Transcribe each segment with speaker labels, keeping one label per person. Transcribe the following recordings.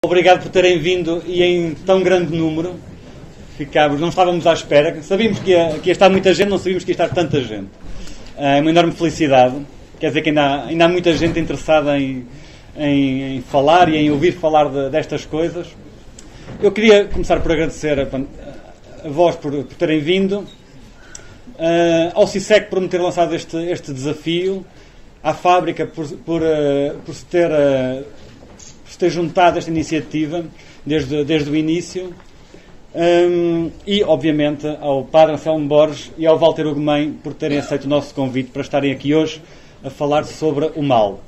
Speaker 1: Obrigado por terem vindo e em tão grande número. Não estávamos à espera. Sabíamos que ia estar muita gente, não sabíamos que ia estar tanta gente. É uma enorme felicidade. Quer dizer que ainda há muita gente interessada em falar e em ouvir falar destas coisas. Eu queria começar por agradecer a vós por terem vindo, ao CISEC por me ter lançado este desafio, à Fábrica por se ter juntado a esta iniciativa desde o início, e obviamente ao Padre Anselmo Borges e ao Walter Ugumem por terem aceito o nosso convite para estarem aqui hoje a falar sobre o mal.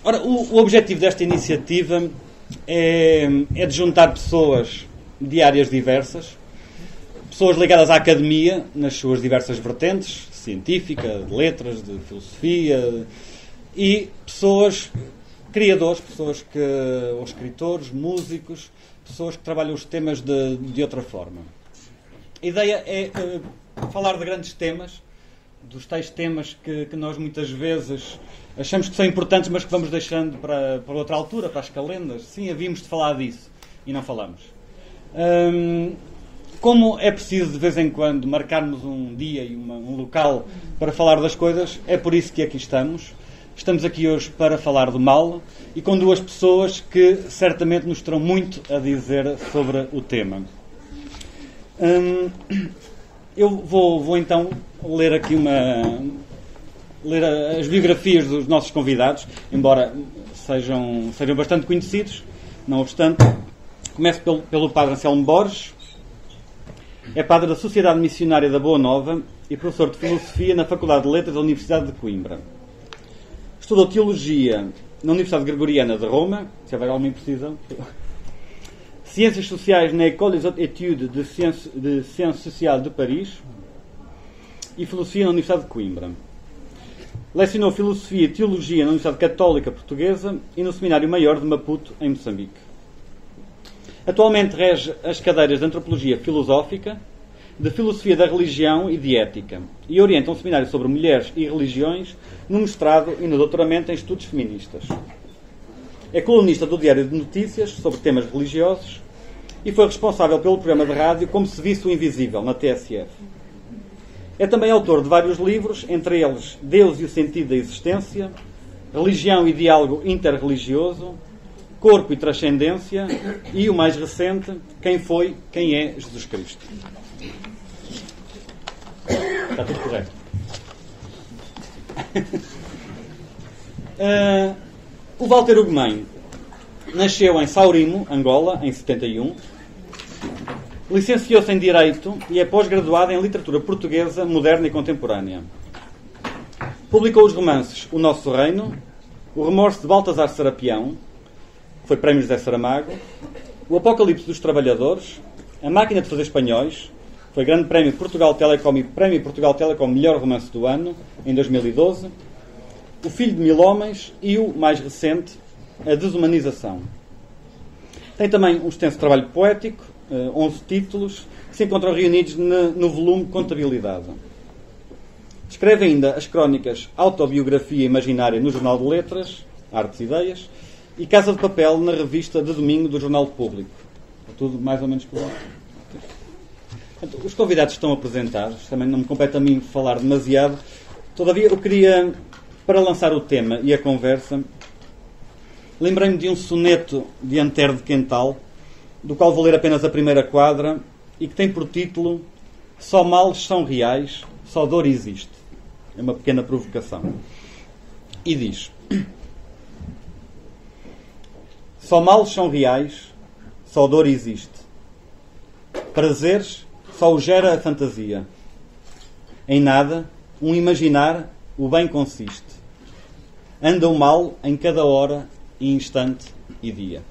Speaker 1: Ora, o objetivo desta iniciativa é de juntar pessoas de áreas diversas, pessoas ligadas à academia nas suas diversas vertentes, científica, de letras, de filosofia, e pessoas criadores, ou escritores, músicos, pessoas que trabalham os temas de outra forma. A ideia é falar de grandes temas, dos tais temas que nós muitas vezes achamos que são importantes, mas que vamos deixando para outra altura, para as calendas. Sim, havíamos de falar disso e não falamos. Como é preciso de vez em quando marcarmos um dia e um local para falar das coisas, é por isso que aqui estamos. Estamos aqui hoje para falar do mal e com duas pessoas que certamente nos terão muito a dizer sobre o tema. Eu vou então ler aqui ler as biografias dos nossos convidados, embora sejam bastante conhecidos. Não obstante, começo pelo Padre Anselmo Borges. É padre da Sociedade Missionária da Boa Nova e professor de Filosofia na Faculdade de Letras da Universidade de Coimbra. Estudou Teologia na Universidade Gregoriana de Roma, se houver alguma imprecisão. Ciências Sociais na École des Hautes Études de Sciences Sociales de Paris e Filosofia na Universidade de Coimbra. Lecionou Filosofia e Teologia na Universidade Católica Portuguesa e no Seminário Maior de Maputo, em Moçambique. Atualmente rege as cadeiras de Antropologia Filosófica, de Filosofia da Religião e de Ética e orienta um seminário sobre mulheres e religiões no mestrado e no doutoramento em estudos feministas. É colunista do Diário de Notícias sobre temas religiosos e foi responsável pelo programa de rádio Como se visse o Invisível, na TSF. É também autor de vários livros, entre eles Deus e o Sentido da Existência, Religião e Diálogo Interreligioso, Corpo e Transcendência e, o mais recente, Quem foi, quem é Jesus Cristo. Está tudo correto. O Walter Ugumem nasceu em Saurimo, Angola, em 71. Licenciou-se em Direito e é pós-graduado em Literatura Portuguesa Moderna e Contemporânea. Publicou os romances O Nosso Reino, O Remorso de Baltasar Serapião, foi Prémio José Saramago, O Apocalipse dos Trabalhadores, A Máquina de Fazer Espanhóis, foi Grande Prémio Portugal Telecom e Prémio Portugal Telecom Melhor Romance do Ano, em 2012, O Filho de Mil Homens e o mais recente, A Desumanização. Tem também um extenso trabalho poético, 11 títulos, que se encontram reunidos no volume Contabilidade. Escreve ainda as crónicas Autobiografia Imaginária no Jornal de Letras, Artes e Ideias, e Casa de Papel na revista de domingo do Jornal Público. É tudo mais ou menos por lá. Os convidados estão apresentados, também não me compete a mim falar demasiado. Todavia, eu queria, para lançar o tema e a conversa, lembrei-me de um soneto de Antero de Quental, do qual vou ler apenas a primeira quadra, e que tem por título Só males são reais, só dor existe. É uma pequena provocação. E diz: Só males são reais, só dor existe. Prazeres só o gera a fantasia. Em nada, um imaginar, o bem consiste. Anda o mal em cada hora, e instante e dia.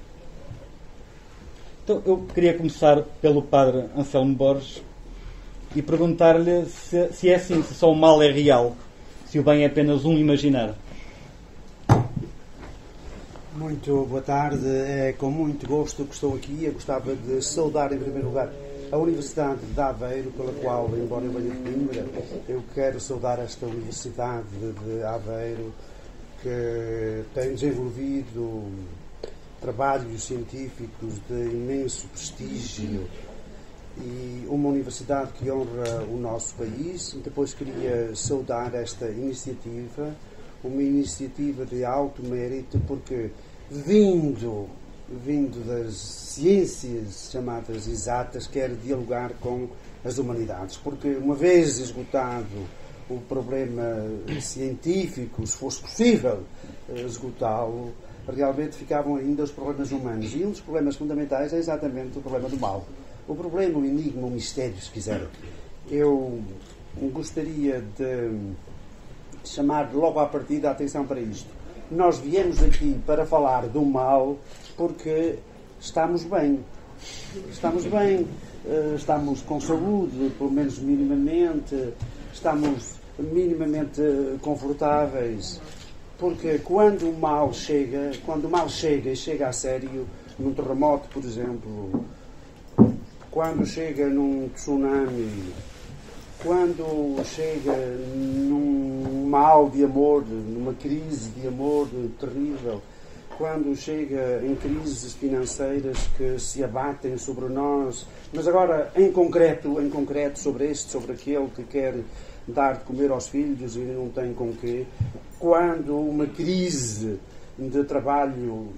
Speaker 1: Então, eu queria começar pelo Padre Anselmo Borges e perguntar-lhe se é assim, se só o mal é real, se o bem é apenas um imaginar.
Speaker 2: Muito boa tarde, é com muito gosto que estou aqui. Eu gostava de saudar em primeiro lugar a Universidade de Aveiro, pela qual, embora eu venha de Coimbra, eu quero saudar esta Universidade de Aveiro, que tem desenvolvido trabalhos científicos de imenso prestígio e uma universidade que honra o nosso país. Depois queria saudar esta iniciativa, uma iniciativa de alto mérito, porque vindo das ciências chamadas exatas, quer dialogar com as humanidades, porque uma vez esgotado o problema científico, se fosse possível esgotá-lo, realmente ficavam ainda os problemas humanos. E um dos problemas fundamentais é exatamente o problema do mal. O problema, o enigma, o mistério, se quiser. Eu gostaria de chamar logo à partida a atenção para isto. Nós viemos aqui para falar do mal porque estamos bem. Estamos bem, estamos com saúde, pelo menos minimamente, estamos minimamente confortáveis. Porque quando o mal chega e chega a sério, num terremoto, por exemplo, quando chega num tsunami, quando chega num mal de amor, numa crise de amor terrível, quando chega em crises financeiras que se abatem sobre nós, mas agora em concreto sobre este, sobre aquele que quer dar de comer aos filhos e não tem com quê, quando uma crise de trabalho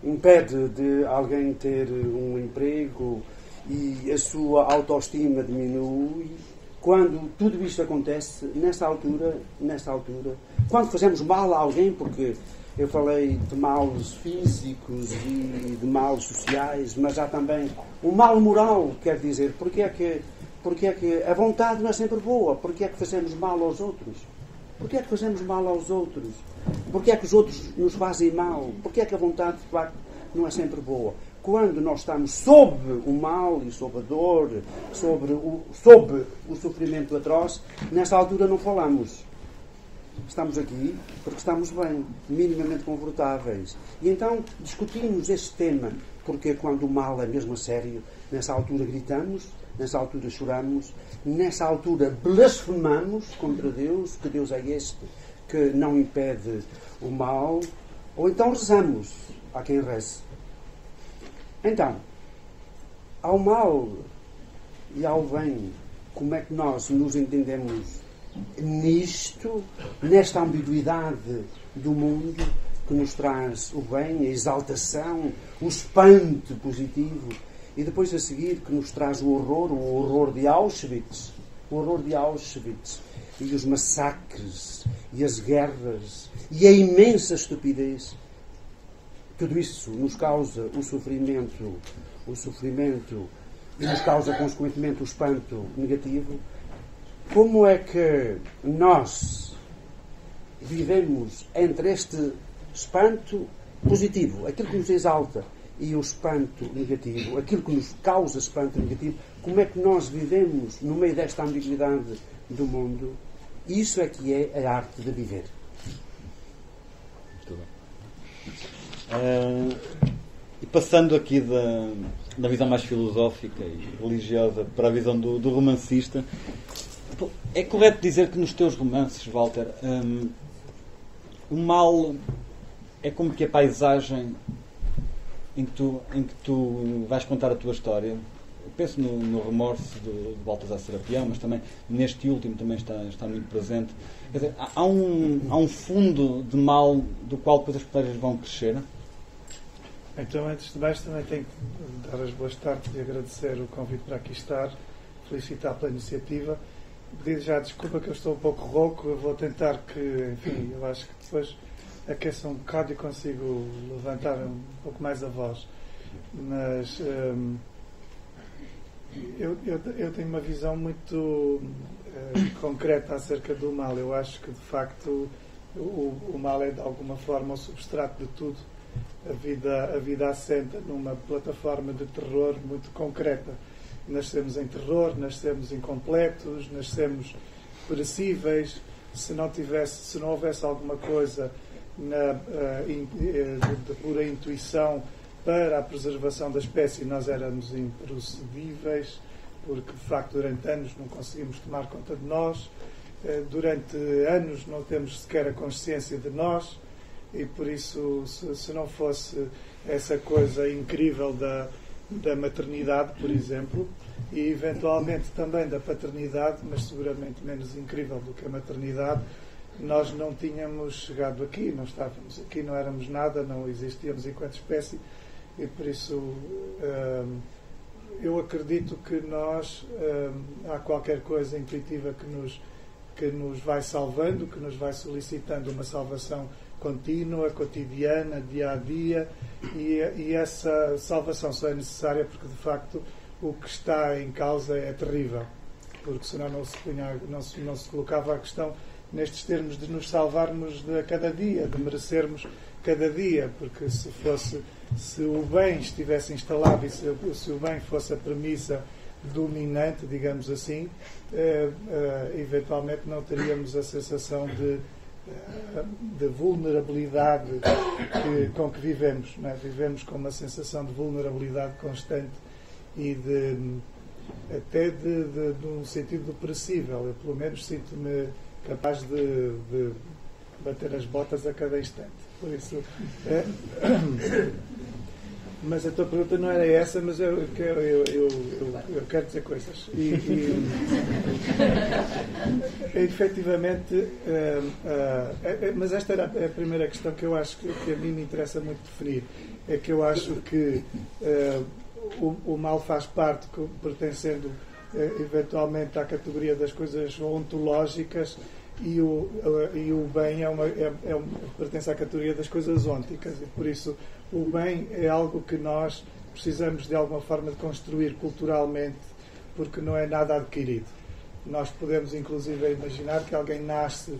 Speaker 2: impede de alguém ter um emprego e a sua autoestima diminui, quando tudo isto acontece, nessa altura, quando fazemos mal a alguém, porque eu falei de males físicos e de males sociais, mas há também um mal moral, quer dizer, porque é que a vontade não é sempre boa, porque é que fazemos mal aos outros? Porque é que fazemos mal aos outros? Porque é que os outros nos fazem mal? Porque é que a vontade, de facto, não é sempre boa? Quando nós estamos sob o mal e sob a dor, sob o sofrimento atroz, nessa altura não falamos. Estamos aqui porque estamos bem, minimamente confortáveis. E então discutimos este tema, porque quando o mal é mesmo a sério, nessa altura gritamos, nessa altura choramos, nessa altura blasfemamos contra Deus, que Deus é este que não impede o mal, ou então rezamos a quem reze. Então, ao mal e ao bem, como é que nós nos entendemos nisto, nesta ambiguidade do mundo que nos traz o bem, a exaltação, o espanto positivo, e depois a seguir que nos traz o horror de Auschwitz, e os massacres, e as guerras, e a imensa estupidez. Tudo isso nos causa o sofrimento e nos causa consequentemente o espanto negativo. Como é que nós vivemos entre este espanto positivo, aquilo que nos exalta, e o espanto negativo, aquilo que nos causa espanto negativo? Como é que nós vivemos no meio desta ambiguidade do mundo? Isso é que é a arte de viver.
Speaker 1: Muito bem. E passando aqui da visão mais filosófica e religiosa para a visão do romancista, é correto dizer que nos teus romances, Walter, o mal é como que a paisagem em que tu vais contar a tua história? Eu penso no Remorso de Baltasar Serapião, mas também neste último também está muito presente. Quer dizer, há um fundo de mal do qual depois as personagens vão crescer?
Speaker 3: Então, antes de mais, também tenho que dar as boas tardes e agradecer o convite para aqui estar, felicitar pela iniciativa. Pedir já desculpa que eu estou um pouco rouco, eu vou tentar que, enfim, eu acho que depois aqueço um bocado e consigo levantar um pouco mais a voz. Mas eu tenho uma visão muito concreta acerca do mal. Eu acho que, de facto, o mal é, de alguma forma, o substrato de tudo. A vida assenta numa plataforma de terror muito concreta. Nascemos em terror, nascemos incompletos, nascemos perecíveis. Se não houvesse alguma coisa de pura intuição para a preservação da espécie, nós éramos improcedíveis, porque de facto durante anos não conseguimos tomar conta de nós, durante anos não temos sequer a consciência de nós, e por isso, se não fosse essa coisa incrível da maternidade, por exemplo, e eventualmente também da paternidade, mas seguramente menos incrível do que a maternidade, nós não tínhamos chegado aqui, não estávamos aqui, não éramos nada, não existíamos enquanto espécie, e por isso eu acredito que nós há qualquer coisa intuitiva que nos vai salvando, que nos vai solicitando uma salvação contínua, cotidiana, dia a dia, e essa salvação só é necessária porque, de facto, o que está em causa é terrível, porque senão não se colocava a questão nestes termos de nos salvarmos de cada dia, de merecermos cada dia, porque se o bem estivesse instalado e se o bem fosse a premissa dominante, digamos assim, eventualmente não teríamos a sensação de vulnerabilidade com que vivemos, não é? Vivemos com uma sensação de vulnerabilidade constante e até de um sentido depressível. Eu, pelo menos, sinto-me capaz de bater as botas a cada instante. Por isso, mas a tua pergunta não era essa, mas eu quero dizer coisas. Efetivamente, mas esta era a primeira questão que eu acho que a mim me interessa muito definir. É que eu acho que o mal faz parte, pertencendo eventualmente à categoria das coisas ontológicas, e o bem pertence à categoria das coisas ônticas, e por isso o bem é algo que nós precisamos de alguma forma de construir culturalmente, porque não é nada adquirido. Nós podemos inclusive imaginar que alguém nasce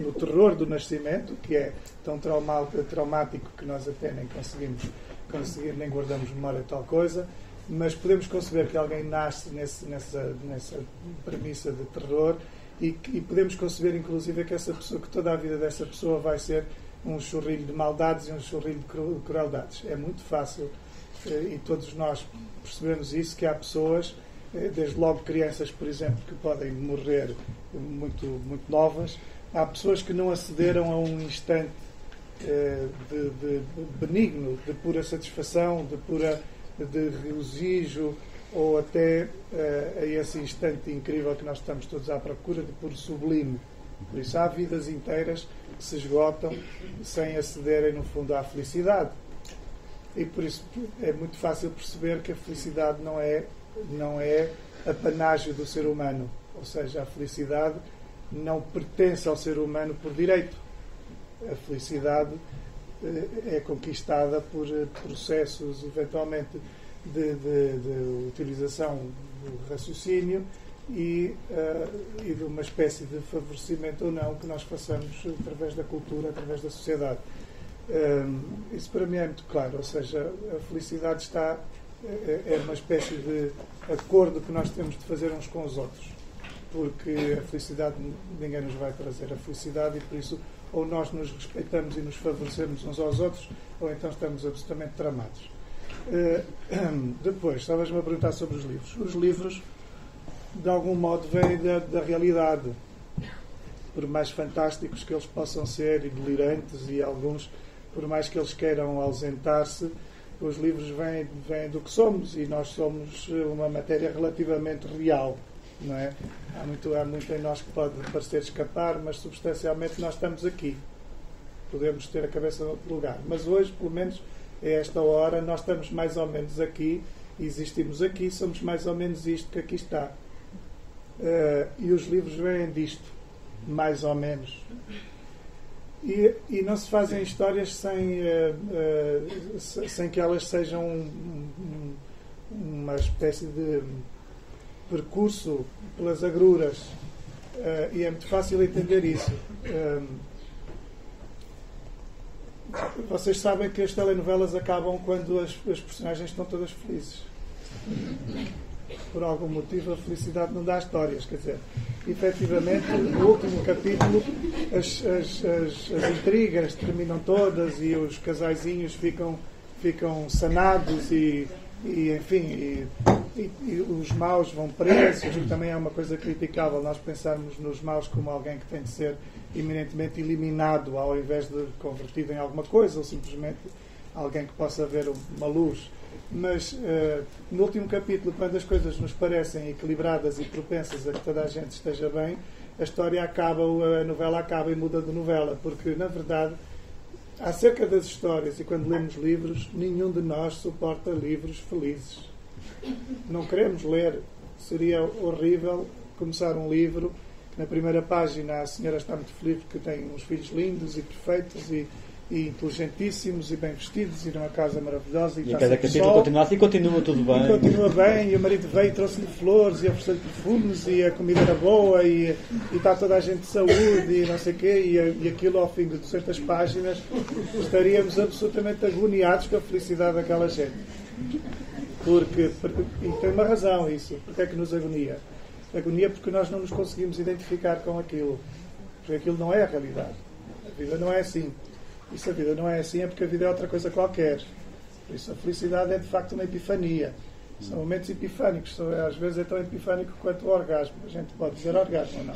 Speaker 3: no terror do nascimento, que é tão traumático que nós até nem conseguimos nem guardamos memória de tal coisa, mas podemos conceber que alguém nasce nessa premissa de terror e podemos conceber inclusive que toda a vida dessa pessoa vai ser um chorrilho de maldades e um chorrilho de crueldades. É muito fácil, e todos nós percebemos isso, que há pessoas, desde logo crianças, por exemplo, que podem morrer muito, muito novas. Há pessoas que não acederam a um instante de benigno, de pura satisfação, de regozijo, ou até a esse instante incrível que nós estamos todos à procura, de puro sublime. Por isso há vidas inteiras que se esgotam sem acederem, no fundo, à felicidade. E por isso é muito fácil perceber que a felicidade não é apanágio do ser humano. Ou seja, a felicidade não pertence ao ser humano por direito. A felicidade é conquistada por processos, eventualmente, de utilização do raciocínio e de uma espécie de favorecimento ou não que nós façamos através da cultura, através da sociedade. Isso para mim é muito claro, ou seja, a felicidade é uma espécie de acordo que nós temos de fazer uns com os outros, porque a felicidade ninguém nos vai trazer a felicidade, e por isso ou nós nos respeitamos e nos favorecemos uns aos outros, ou então estamos absolutamente tramados. Depois, estavas-me a perguntar sobre os livros. Os livros, de algum modo, vêm da realidade, por mais fantásticos que eles possam ser e delirantes, e alguns, por mais que eles queiram ausentar-se, os livros vêm do que somos, e nós somos uma matéria relativamente real, não é? Há muito em nós que pode parecer escapar, mas substancialmente nós estamos aqui. Podemos ter a cabeça em outro lugar, mas hoje, pelo menos a esta hora, nós estamos mais ou menos aqui, existimos aqui, somos mais ou menos isto que aqui está. E os livros vêm disto, mais ou menos. E não se fazem histórias sem que elas sejam uma espécie de percurso pelas agruras. E é muito fácil entender isso. Vocês sabem que as telenovelas acabam quando as personagens estão todas felizes. Por algum motivo a felicidade não dá histórias, quer dizer, efetivamente no último capítulo as intrigas terminam todas e os casaizinhos ficam sanados e enfim, e os maus vão presos, que também é uma coisa criticável, nós pensarmos nos maus como alguém que tem de ser eminentemente eliminado ao invés de convertido em alguma coisa, ou simplesmente alguém que possa ver uma luz. Mas no último capítulo, quando as coisas nos parecem equilibradas e propensas a que toda a gente esteja bem, a história acaba, a novela acaba e muda de novela, porque na verdade, acerca das histórias e quando lemos livros, nenhum de nós suporta livros felizes. Não queremos ler. Seria horrível começar um livro que na primeira página a senhora está muito feliz porque tem uns filhos lindos e perfeitos e inteligentíssimos e bem vestidos e numa casa maravilhosa
Speaker 1: e a cada capítulo continua assim e continua tudo bem.
Speaker 3: E continua bem, e o marido veio e trouxe-lhe flores e ofereceu-lhe perfumes e a comida era boa e está toda a gente de saúde e não sei o quê, e aquilo ao fim de 200 páginas estaríamos absolutamente agoniados com a felicidade daquela gente. E tem uma razão isso. Porque é que nos agonia? Agonia porque nós não nos conseguimos identificar com aquilo. Porque aquilo não é a realidade. A vida não é assim. E se a vida não é assim é porque a vida é outra coisa qualquer. Por isso a felicidade é de facto uma epifania. São momentos epifânicos. Às vezes é tão epifânico quanto o orgasmo. A gente pode dizer orgasmo ou não.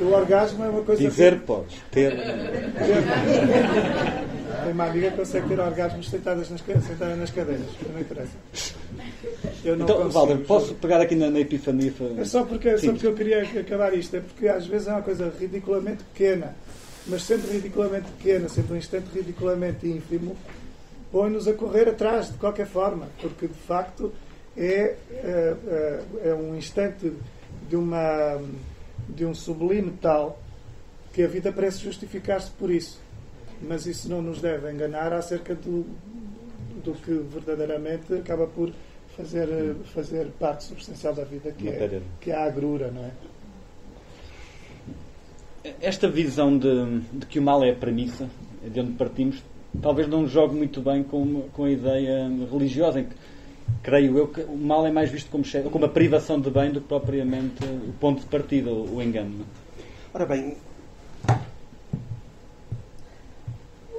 Speaker 3: O orgasmo é uma coisa...
Speaker 1: Dizer podes. Ter...
Speaker 3: Tem uma amiga que consegue ter orgasmos sentada nas cadeiras. Não interessa. Eu não
Speaker 1: então,
Speaker 3: consigo.
Speaker 1: Walter, posso pegar aqui na epifania?
Speaker 3: É só porque eu queria acabar isto. É porque às vezes é uma coisa ridiculamente pequena. Mas sempre ridiculamente pequena, sempre um instante ridiculamente ínfimo, põe-nos a correr atrás, de qualquer forma. Porque, de facto, é um instante de um sublime tal que a vida parece justificar-se por isso. Mas isso não nos deve enganar acerca do que verdadeiramente acaba por fazer parte substancial da vida, que é a agrura, não é?
Speaker 1: Esta visão de que o mal é a premissa, de onde partimos, talvez não jogue muito bem com a ideia religiosa, em que, creio eu, que o mal é mais visto como a privação de bem do que propriamente o ponto de partida, o engano.
Speaker 2: Ora bem,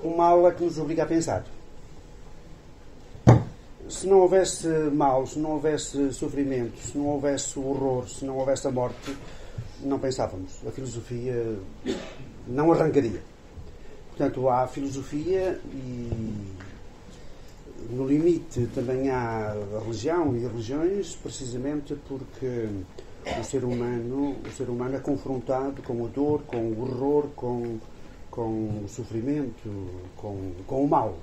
Speaker 2: o mal é que nos obriga a pensar. Se não houvesse mal, se não houvesse sofrimento, se não houvesse horror, se não houvesse a morte, não pensávamos. A filosofia não arrancaria. Portanto, há a filosofia e, no limite, também há a religião e religiões, precisamente porque o ser humano é confrontado com a dor, com o horror, com o sofrimento, com o mal.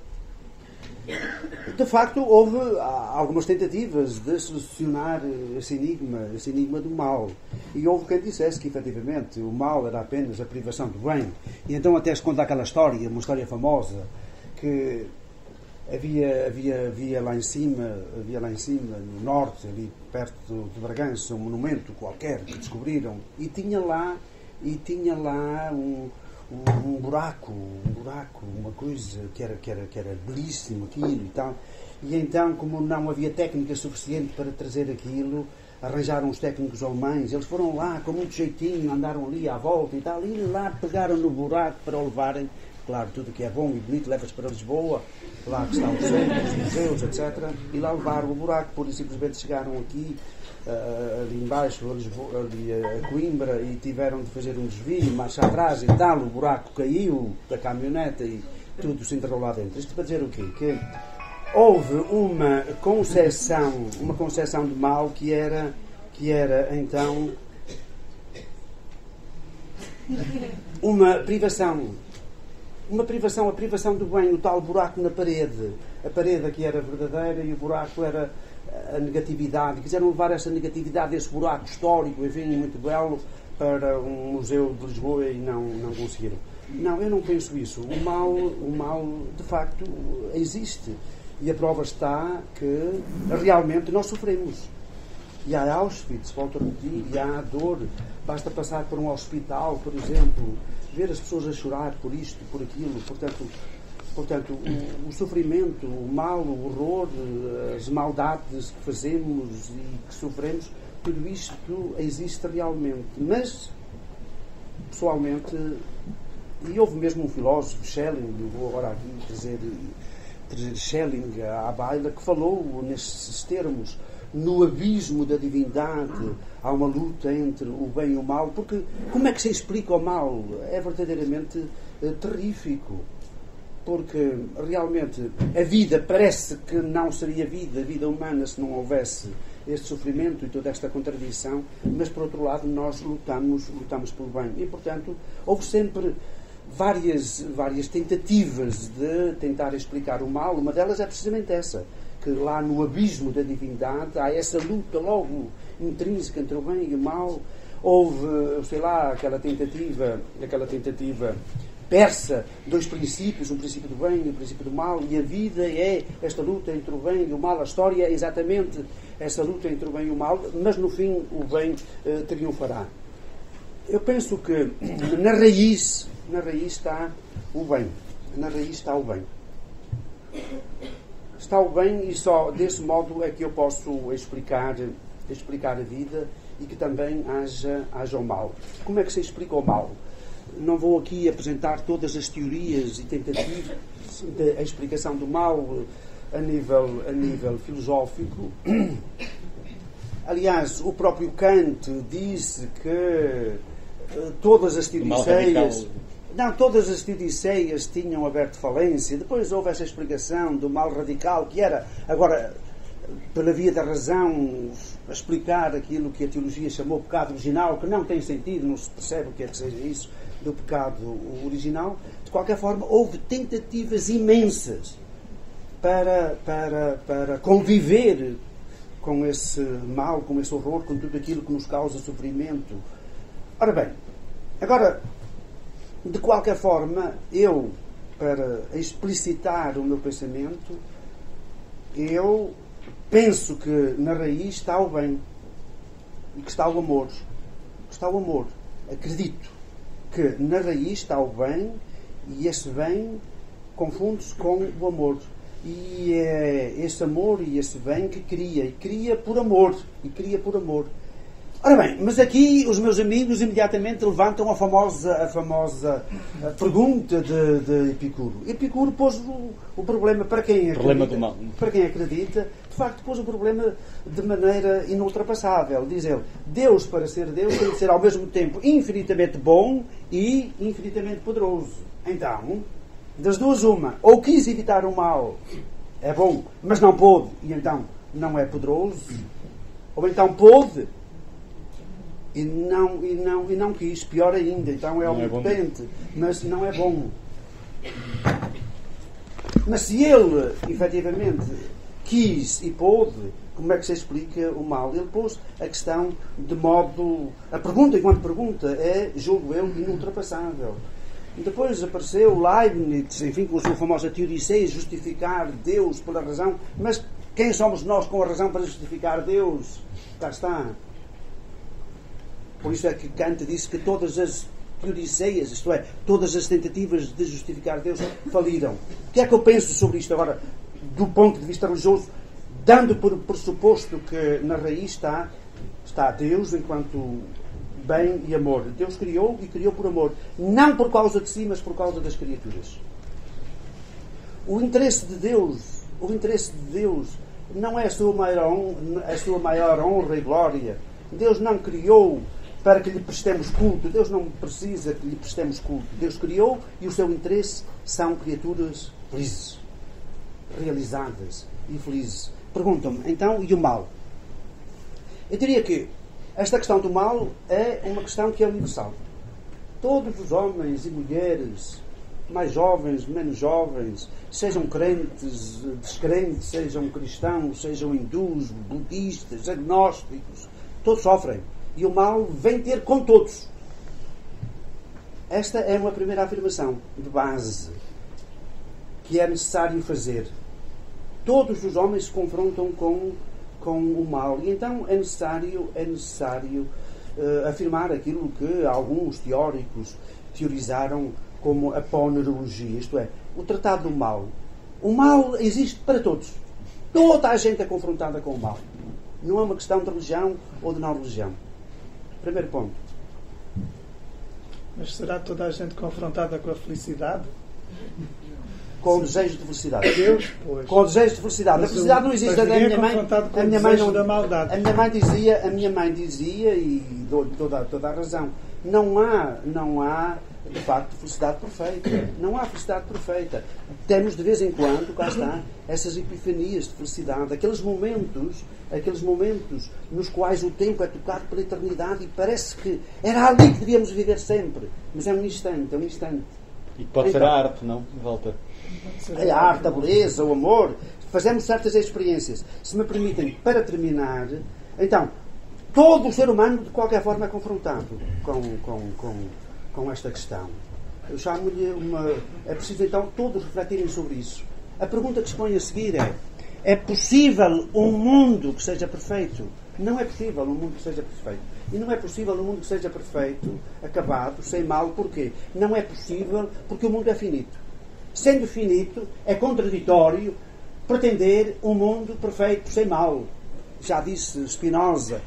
Speaker 2: De facto, houve algumas tentativas de solucionar esse enigma do mal. E houve quem dissesse que, efetivamente, o mal era apenas a privação do bem. E então até se conta aquela história, uma história famosa, que havia lá em cima, no norte, ali perto de Bragança, um monumento qualquer que descobriram, e tinha lá um buraco, uma coisa que era belíssimo aquilo e tal. E então, como não havia técnica suficiente para trazer aquilo, arranjaram os técnicos alemães. Eles foram lá com muito jeitinho, andaram ali à volta e tal, e lá pegaram no buraco para o levarem. Claro, tudo que é bom e bonito levas para Lisboa, lá que está o centro, os museus, etc. E lá levaram o buraco, por simplesmente chegaram aqui, ali embaixo, ali a Coimbra, e tiveram de fazer um desvio, marcha atrás e tal, o buraco caiu da caminhoneta e tudo se enterrou lá dentro. Isto para dizer o quê? Que houve uma concepção de mal que era então a privação do bem, o tal buraco na parede. A parede que era verdadeira e o buraco era a negatividade. Quiseram levar essa negatividade, esse buraco histórico, enfim, muito belo, para um museu de Lisboa e não conseguiram. Não, eu não penso isso. O mal de facto existe. E a prova está que realmente nós sofremos. E há Auschwitz, volto a repetir, e há dor. Basta passar por um hospital, por exemplo, ver as pessoas a chorar por isto, por aquilo. Portanto, o sofrimento, o mal, o horror, as maldades que fazemos e que sofremos, tudo isto existe realmente. Mas, pessoalmente, e houve mesmo um filósofo, Schelling, vou agora aqui trazer Schelling à baila, que falou nesses termos: no abismo da divindade há uma luta entre o bem e o mal, porque como é que se explica o mal? É verdadeiramente terrífico, porque realmente a vida parece que não seria vida, a vida humana, se não houvesse este sofrimento e toda esta contradição, mas por outro lado nós lutamos pelo bem. E portanto houve sempre várias tentativas de tentar explicar o mal. Uma delas é precisamente essa, que lá no abismo da divindade há essa luta logo intrínseca entre o bem e o mal. Houve, sei lá, aquela tentativa persa, dois princípios, um princípio do bem e um princípio do mal, e a vida é esta luta entre o bem e o mal. A história é exatamente essa luta entre o bem e o mal, mas no fim o bem triunfará. Eu penso que na raiz está o bem. Na raiz está o bem. Está o bem, e só desse modo é que eu posso explicar a vida e que também haja o mal. Como é que se explica o mal? Não vou aqui apresentar todas as teorias e tentativas da explicação do mal a nível filosófico. Aliás, o próprio Kant disse que todas as teodiceias tinham aberto falência. Depois houve essa explicação do mal radical, que era, agora, pela via da razão, explicar aquilo que a teologia chamou pecado original, que não tem sentido, não se percebe o que é que seja isso do pecado original. De qualquer forma, houve tentativas imensas para conviver com esse mal, com esse horror, com tudo aquilo que nos causa sofrimento. Ora bem, agora, de qualquer forma, eu, para explicitar o meu pensamento, eu penso que na raiz está o bem e que está o amor. Está o amor. Acredito que na raiz está o bem, e esse bem confunde-se com o amor. E é esse amor e esse bem que cria por amor. Ora bem, mas aqui os meus amigos imediatamente levantam a famosa pergunta de Epicuro. Epicuro pôs o problema para quem acredita. Para quem acredita, de facto pôs o problema de maneira inultrapassável. Diz ele, Deus, para ser Deus, tem de ser ao mesmo tempo infinitamente bom e infinitamente poderoso. Então, das duas uma, ou quis evitar o mal, é bom, mas não pôde, e então não é poderoso, ou então pôde e não quis, pior ainda, então é omnipotente, mas não é bom. Mas se ele efetivamente quis e pôde, como é que se explica o mal? Ele pôs a questão de modo... A pergunta, enquanto pergunta, é, julgo eu, inultrapassável. Depois apareceu Leibniz, enfim, com a sua famosa teodiceia, justificar Deus pela razão. Mas quem somos nós com a razão para justificar Deus? Cá está. Por isso é que Kant disse que todas as teodiceias, isto é, todas as tentativas de justificar Deus, faliram. O que é que eu penso sobre isto agora, do ponto de vista religioso, dando por pressuposto que na raiz está Deus enquanto bem e amor. Deus criou e criou por amor. Não por causa de si, mas por causa das criaturas. O interesse de Deus não é a sua maior honra e glória. Deus não criou para que lhe prestemos culto. Deus não precisa que lhe prestemos culto. Deus criou e o seu interesse são criaturas felizes, realizadas e felizes. Perguntam-me, então, e o mal? Eu diria que esta questão do mal é uma questão que é universal. Todos os homens e mulheres, mais jovens, menos jovens, sejam crentes, descrentes, sejam cristãos, sejam hindus, budistas, agnósticos, todos sofrem. E o mal vem ter com todos. Esta é uma primeira afirmação de base que é necessário fazer. Todos os homens se confrontam com o mal. E então é necessário afirmar aquilo que alguns teóricos teorizaram como a ponerologia, isto é, o tratado do mal. O mal existe para todos. Toda a gente é confrontada com o mal. Não é uma questão de religião ou de não religião. Primeiro ponto.
Speaker 3: Mas será toda a gente confrontada com a felicidade?
Speaker 2: com o desejo de felicidade.
Speaker 3: Deus, pois.
Speaker 2: Com o desejo de felicidade. A felicidade não existe. A minha mãe,
Speaker 3: a minha mãe não, da maldade.
Speaker 2: A minha mãe dizia, e dou toda a razão, não há de facto felicidade perfeita. Não há felicidade perfeita. Temos de vez em quando, cá está, essas epifanias de felicidade, aqueles momentos nos quais o tempo é tocado pela eternidade e parece que era ali que devíamos viver sempre. Mas é um instante.
Speaker 1: E pode ser a arte, não? Volta.
Speaker 2: A arte, a beleza, o amor. Fazemos certas experiências. Se me permitem, para terminar, então, todo o ser humano, de qualquer forma, é confrontado com esta questão. Eu chamo-lhe é preciso, então, todos refletirem sobre isso. A pergunta que se põe a seguir é possível um mundo que seja perfeito? Não é possível um mundo que seja perfeito. E não é possível um mundo que seja perfeito, acabado, sem mal. Porquê? Não é possível porque o mundo é finito. Sendo finito, é contraditório pretender um mundo perfeito, sem mal. Já disse Spinoza,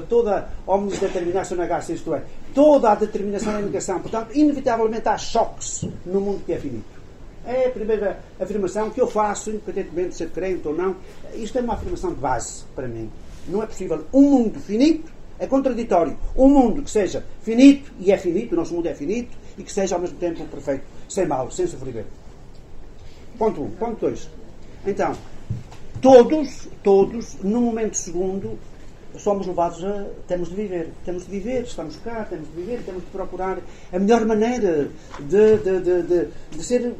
Speaker 2: toda omnis determinatio negatio, isto é, toda a determinação é negação. Portanto, inevitavelmente há choques no mundo que é finito. É a primeira afirmação que eu faço, independentemente de ser crente ou não. Isto é uma afirmação de base para mim. Não é possível um mundo finito, é contraditório. Um mundo que seja finito, e é finito, o nosso mundo é finito, e que seja ao mesmo tempo perfeito, sem mal, sem sofrimento. Ponto 1. Ponto 2. Então, todos, num momento segundo, somos levados a... Temos de viver, estamos cá, temos de viver, temos de procurar a melhor maneira de ser,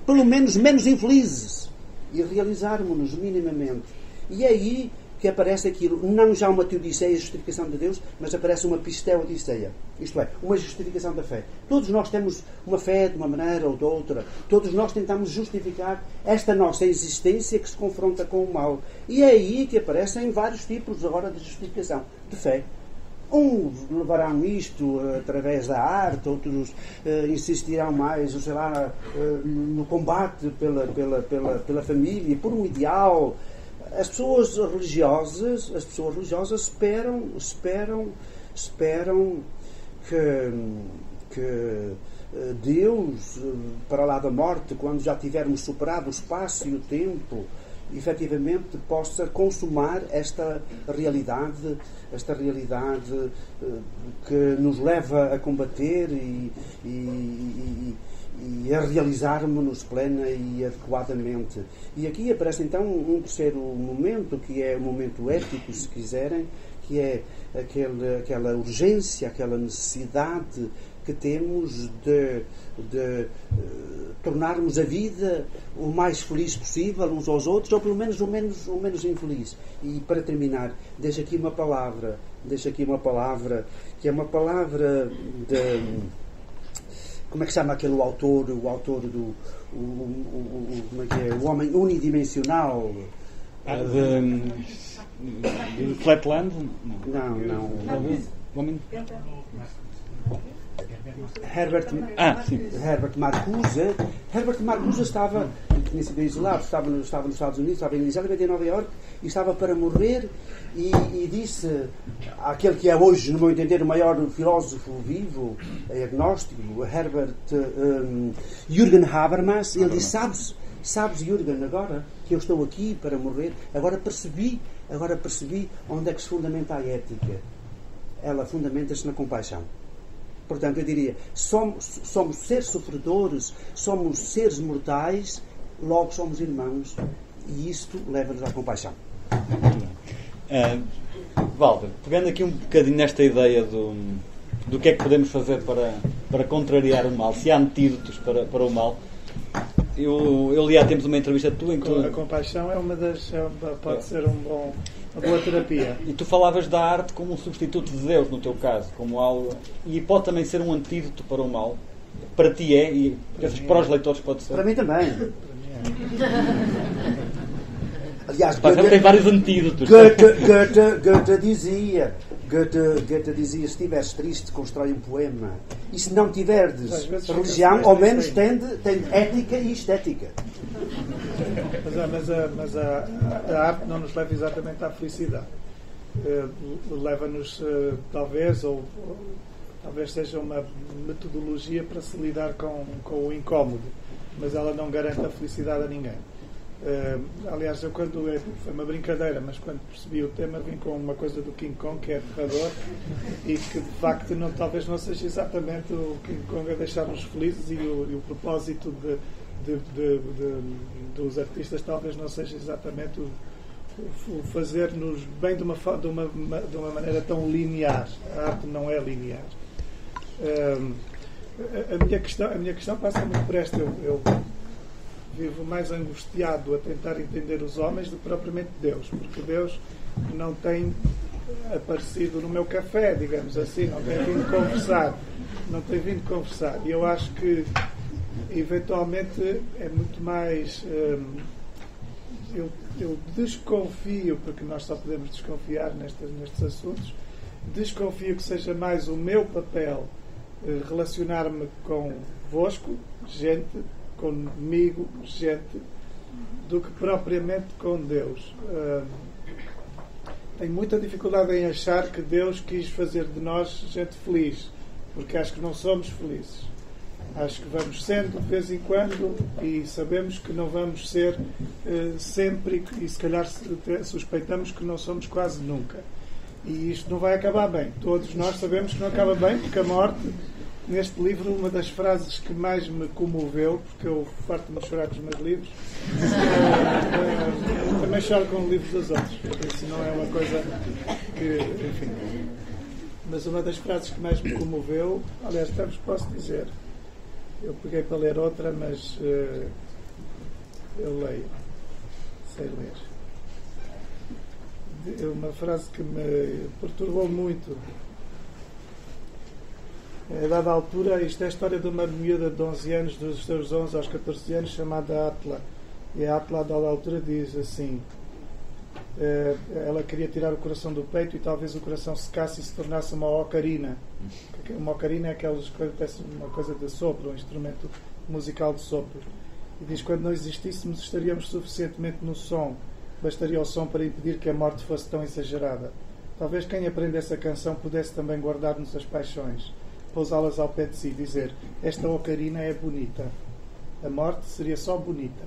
Speaker 2: pelo menos infelizes e realizarmos-nos minimamente. E é aí que aparece aquilo, não já uma teodiceia, justificação de Deus, mas aparece uma pisteodiceia, isto é, uma justificação da fé. Todos nós temos uma fé de uma maneira ou de outra, todos nós tentamos justificar esta nossa existência que se confronta com o mal. E é aí que aparecem vários tipos agora de justificação de fé. Uns levarão isto através da arte, outros insistirão mais, sei lá, no combate pela família, por um ideal. As pessoas religiosas esperam que Deus, para lá da morte, quando já tivermos superado o espaço e o tempo, efetivamente possa consumar esta realidade que nos leva a combater e a realizarmos-nos plena e adequadamente. E aqui aparece então um terceiro momento, que é o momento ético, se quiserem, que é aquela urgência, aquela necessidade que temos de tornarmos a vida o mais feliz possível uns aos outros, ou pelo menos o menos infeliz. E para terminar, deixo aqui uma palavra, que é uma palavra de... Como é que se chama aquele autor do... como é que é? O homem unidimensional.
Speaker 1: De Flatland?
Speaker 2: Não.
Speaker 1: Homem...
Speaker 2: Herbert Marcuse. Herbert Marcuse tinha sido exilado, estava nos Estados Unidos, estava inicialmente em Nova Iorque e estava para morrer e disse àquele que é hoje, no meu entender, o maior filósofo vivo, agnóstico, Herbert Jürgen Habermas, ele disse: sabes, Jürgen, agora que eu estou aqui para morrer, agora percebi onde é que se fundamenta a ética. Ela fundamenta-se na compaixão. Portanto, eu diria, somos seres sofredores, somos seres mortais, logo somos irmãos, e isto leva-nos à compaixão.
Speaker 1: Walter, pegando aqui um bocadinho nesta ideia do que é que podemos fazer para contrariar o mal, se há antídotos para o mal, eu li há tempos uma entrevista tua em que
Speaker 3: a compaixão pode ser uma boa terapia.
Speaker 1: E tu falavas da arte como um substituto de Deus, no teu caso, como algo, e pode também ser um antídoto para o mal. Para ti é, e para os leitores pode ser.
Speaker 2: Para mim também. Aliás,
Speaker 1: tem vários antídotos.
Speaker 2: Goethe dizia: se estiveres triste, constrói um poema. E se não tiveres religião, ao menos tem ética e estética.
Speaker 3: Mas a arte não nos leva exatamente à felicidade. Leva-nos, talvez seja uma metodologia para se lidar com o incómodo. mas ela não garante a felicidade a ninguém. Aliás, foi uma brincadeira, mas quando percebi o tema vim com uma coisa do King Kong que é aterrador e que de facto talvez não seja exatamente o King Kong a deixar-nos felizes, e o propósito dos artistas talvez não seja exatamente o fazer-nos bem de uma maneira tão linear. A arte não é linear. A minha questão passa muito por esta. Eu vivo mais angustiado a tentar entender os homens do que propriamente Deus, porque Deus não tem aparecido no meu café, digamos assim, não tem vindo conversar. E eu acho que eventualmente é muito mais eu desconfio, porque nós só podemos desconfiar nestes assuntos, desconfio que seja mais o meu papel relacionar-me convosco, gente, comigo, gente, do que propriamente com Deus. Tenho muita dificuldade em achar que Deus quis fazer de nós gente feliz, porque acho que não somos felizes. Acho que vamos sendo de vez em quando e sabemos que não vamos ser sempre, e se calhar suspeitamos que não somos quase nunca. E isto não vai acabar bem. Todos nós sabemos que não acaba bem, porque a morte, neste livro, uma das frases que mais me comoveu, porque eu farto-me de chorar com os meus livros, também choro com os livros dos outros, isso não é uma coisa que, enfim. Mas uma das frases que mais me comoveu, aliás, até vos posso dizer, eu peguei para ler outra, mas eu leio, sei ler. Uma frase que me perturbou muito. A dada altura, isto é a história de uma miúda de 11 anos, dos seus 11 aos 14 anos, chamada Atla. E a Atla, a dada altura, diz assim: ela queria tirar o coração do peito e talvez o coração secasse e se tornasse uma ocarina. Uma ocarina é uma coisa de sopro, um instrumento musical de sopro. E diz: quando não existíssemos, estaríamos suficientemente no som. Bastaria o som para impedir que a morte fosse tão exagerada. Talvez quem aprendesse a canção pudesse também guardar-nos as paixões, pousá-las ao pé de si, dizer: esta ocarina é bonita. A morte seria só bonita.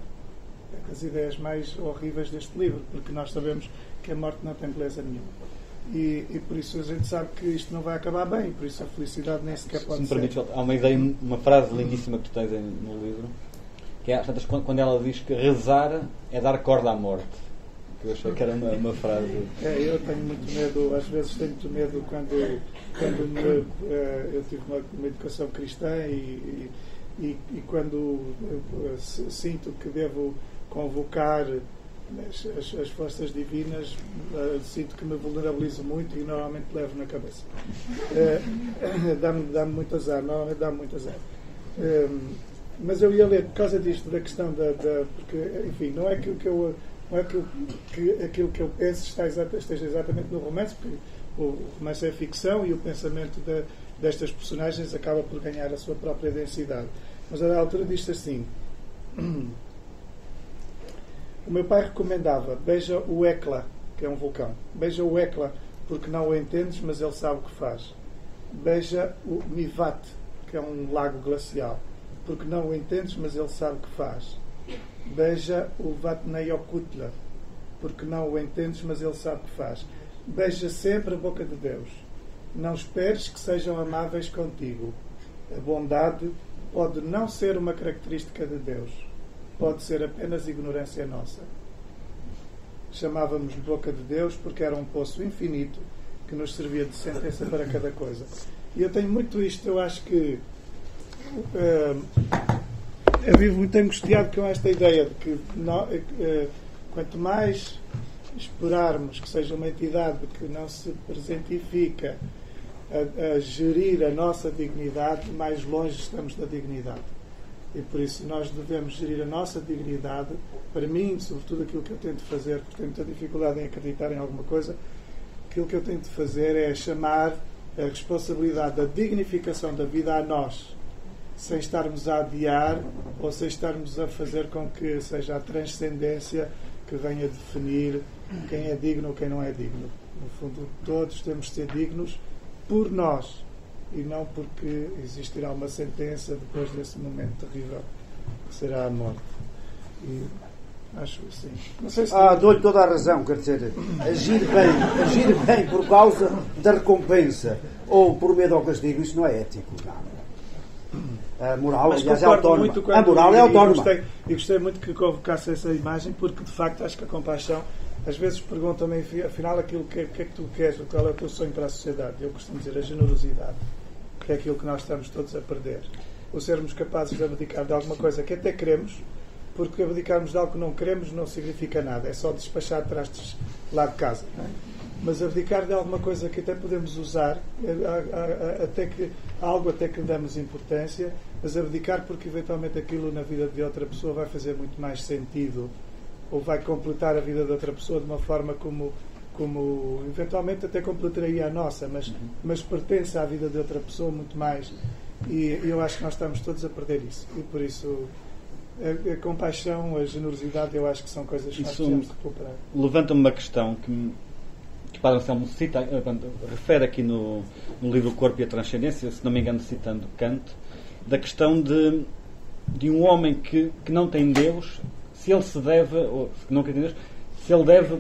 Speaker 3: É das ideias mais horríveis deste livro, porque nós sabemos que a morte não tem beleza nenhuma. E por isso a gente sabe que isto não vai acabar bem, por isso a felicidade nem sequer pode ser.
Speaker 1: Se me permites, há uma ideia, uma frase lindíssima que tu tens no livro, que é quando ela diz que rezar é dar corda à morte. Eu achei que era uma frase.
Speaker 3: Eu tenho muito medo, às vezes tenho muito medo quando eu tive uma educação cristã e quando sinto que devo convocar as forças divinas, sinto que me vulnerabilizo muito e normalmente levo na cabeça. Dá-me muito azar, normalmente dá-me muito azar. Mas eu ia ler por causa disto, da questão porque, enfim, não é que aquilo que eu penso esteja exatamente no romance, porque o romance é ficção e o pensamento destas personagens acaba por ganhar a sua própria densidade. Mas a altura diz assim: o meu pai recomendava: beija o Hekla, que é um vulcão. Beija o Hekla porque não o entendes, mas ele sabe o que faz. Beija o Mivat, que é um lago glacial, porque não o entendes, mas ele sabe o que faz. Beija o Vatnajökull, porque não o entendes, mas ele sabe o que faz. Beija sempre a boca de Deus. Não esperes que sejam amáveis contigo. A bondade pode não ser uma característica de Deus. Pode ser apenas ignorância nossa. Chamávamos de boca de Deus porque era um poço infinito que nos servia de sentença para cada coisa. E eu tenho muito isto. Eu acho que eu vivo muito angustiado com esta ideia de que quanto mais esperarmos que seja uma entidade que não se presentifica a gerir a nossa dignidade, mais longe estamos da dignidade. E por isso nós devemos gerir a nossa dignidade. Para mim, sobretudo aquilo que eu tento fazer, porque tenho muita dificuldade em acreditar em alguma coisa, aquilo que eu tento fazer é chamar a responsabilidade da dignificação da vida a nós, sem estarmos a adiar ou sem estarmos a fazer com que seja a transcendência que venha definir quem é digno ou quem não é digno. No fundo, todos temos de ser dignos por nós e não porque existirá uma sentença depois desse momento terrível que será a morte. E acho assim. Não sei se
Speaker 2: dou-lhe toda a razão, quer dizer, agir bem por causa da recompensa ou por medo ao castigo, isso não é ético. Não. A moral, aliás, é autónoma. A moral é autónoma.
Speaker 3: E gostei muito que convocasse essa imagem, porque de facto acho que a compaixão, às vezes perguntam-me, afinal, aquilo que é que tu queres, qual é o teu sonho para a sociedade? Eu costumo dizer a generosidade, que é aquilo que nós estamos todos a perder. O sermos capazes de abdicar de alguma coisa que até queremos, porque abdicarmos de algo que não queremos não significa nada, é só despachar trastes lá de casa. Não é? Mas abdicar de alguma coisa que até podemos usar, até que algo até que damos importância, mas abdicar porque eventualmente aquilo na vida de outra pessoa vai fazer muito mais sentido, ou vai completar a vida de outra pessoa de uma forma como eventualmente até completaria a nossa, mas pertence à vida de outra pessoa muito mais. E eu acho que nós estamos todos a perder isso. E por isso a compaixão, a generosidade, eu acho que são coisas que nós precisamos de recuperar.
Speaker 1: Levanta-me uma questão que Padre Anselmo cita, refere aqui no livro O Corpo e a Transcendência, se não me engano citando Kant, da questão de um homem que não tem Deus, se ele se deve, ou se não tem Deus, se ele deve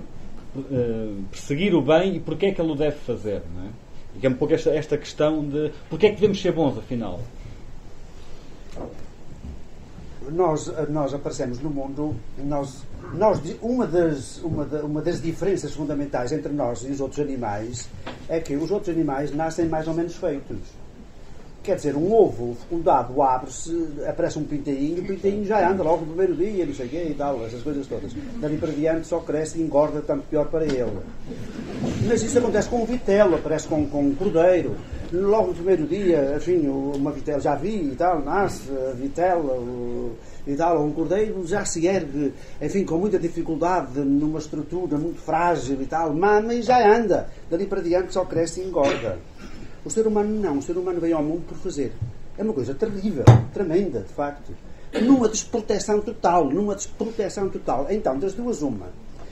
Speaker 1: perseguir o bem e porque é que ele o deve fazer, não é? E que é um pouco esta questão de porque é que devemos ser bons, afinal.
Speaker 2: Nós aparecemos no mundo, uma das diferenças fundamentais entre nós e os outros animais é que os outros animais nascem mais ou menos feitos. Quer dizer, um ovo fecundado abre-se, aparece um pintainho, o pintainho já anda logo no primeiro dia, não sei o quê e tal, essas coisas todas. Dali para diante só cresce e engorda, tanto pior para ele. Mas isso acontece com um vitelo, aparece com um cordeiro. Logo no primeiro dia, enfim, uma vitela, já vi e tal, nasce a vitela e tal, um cordeiro já se ergue, enfim, com muita dificuldade, numa estrutura muito frágil e tal, mama e já anda. Dali para diante só cresce e engorda. O ser humano não. O ser humano veio ao mundo por fazer. É uma coisa terrível, tremenda, de facto. Numa desproteção total. Então, das duas, uma.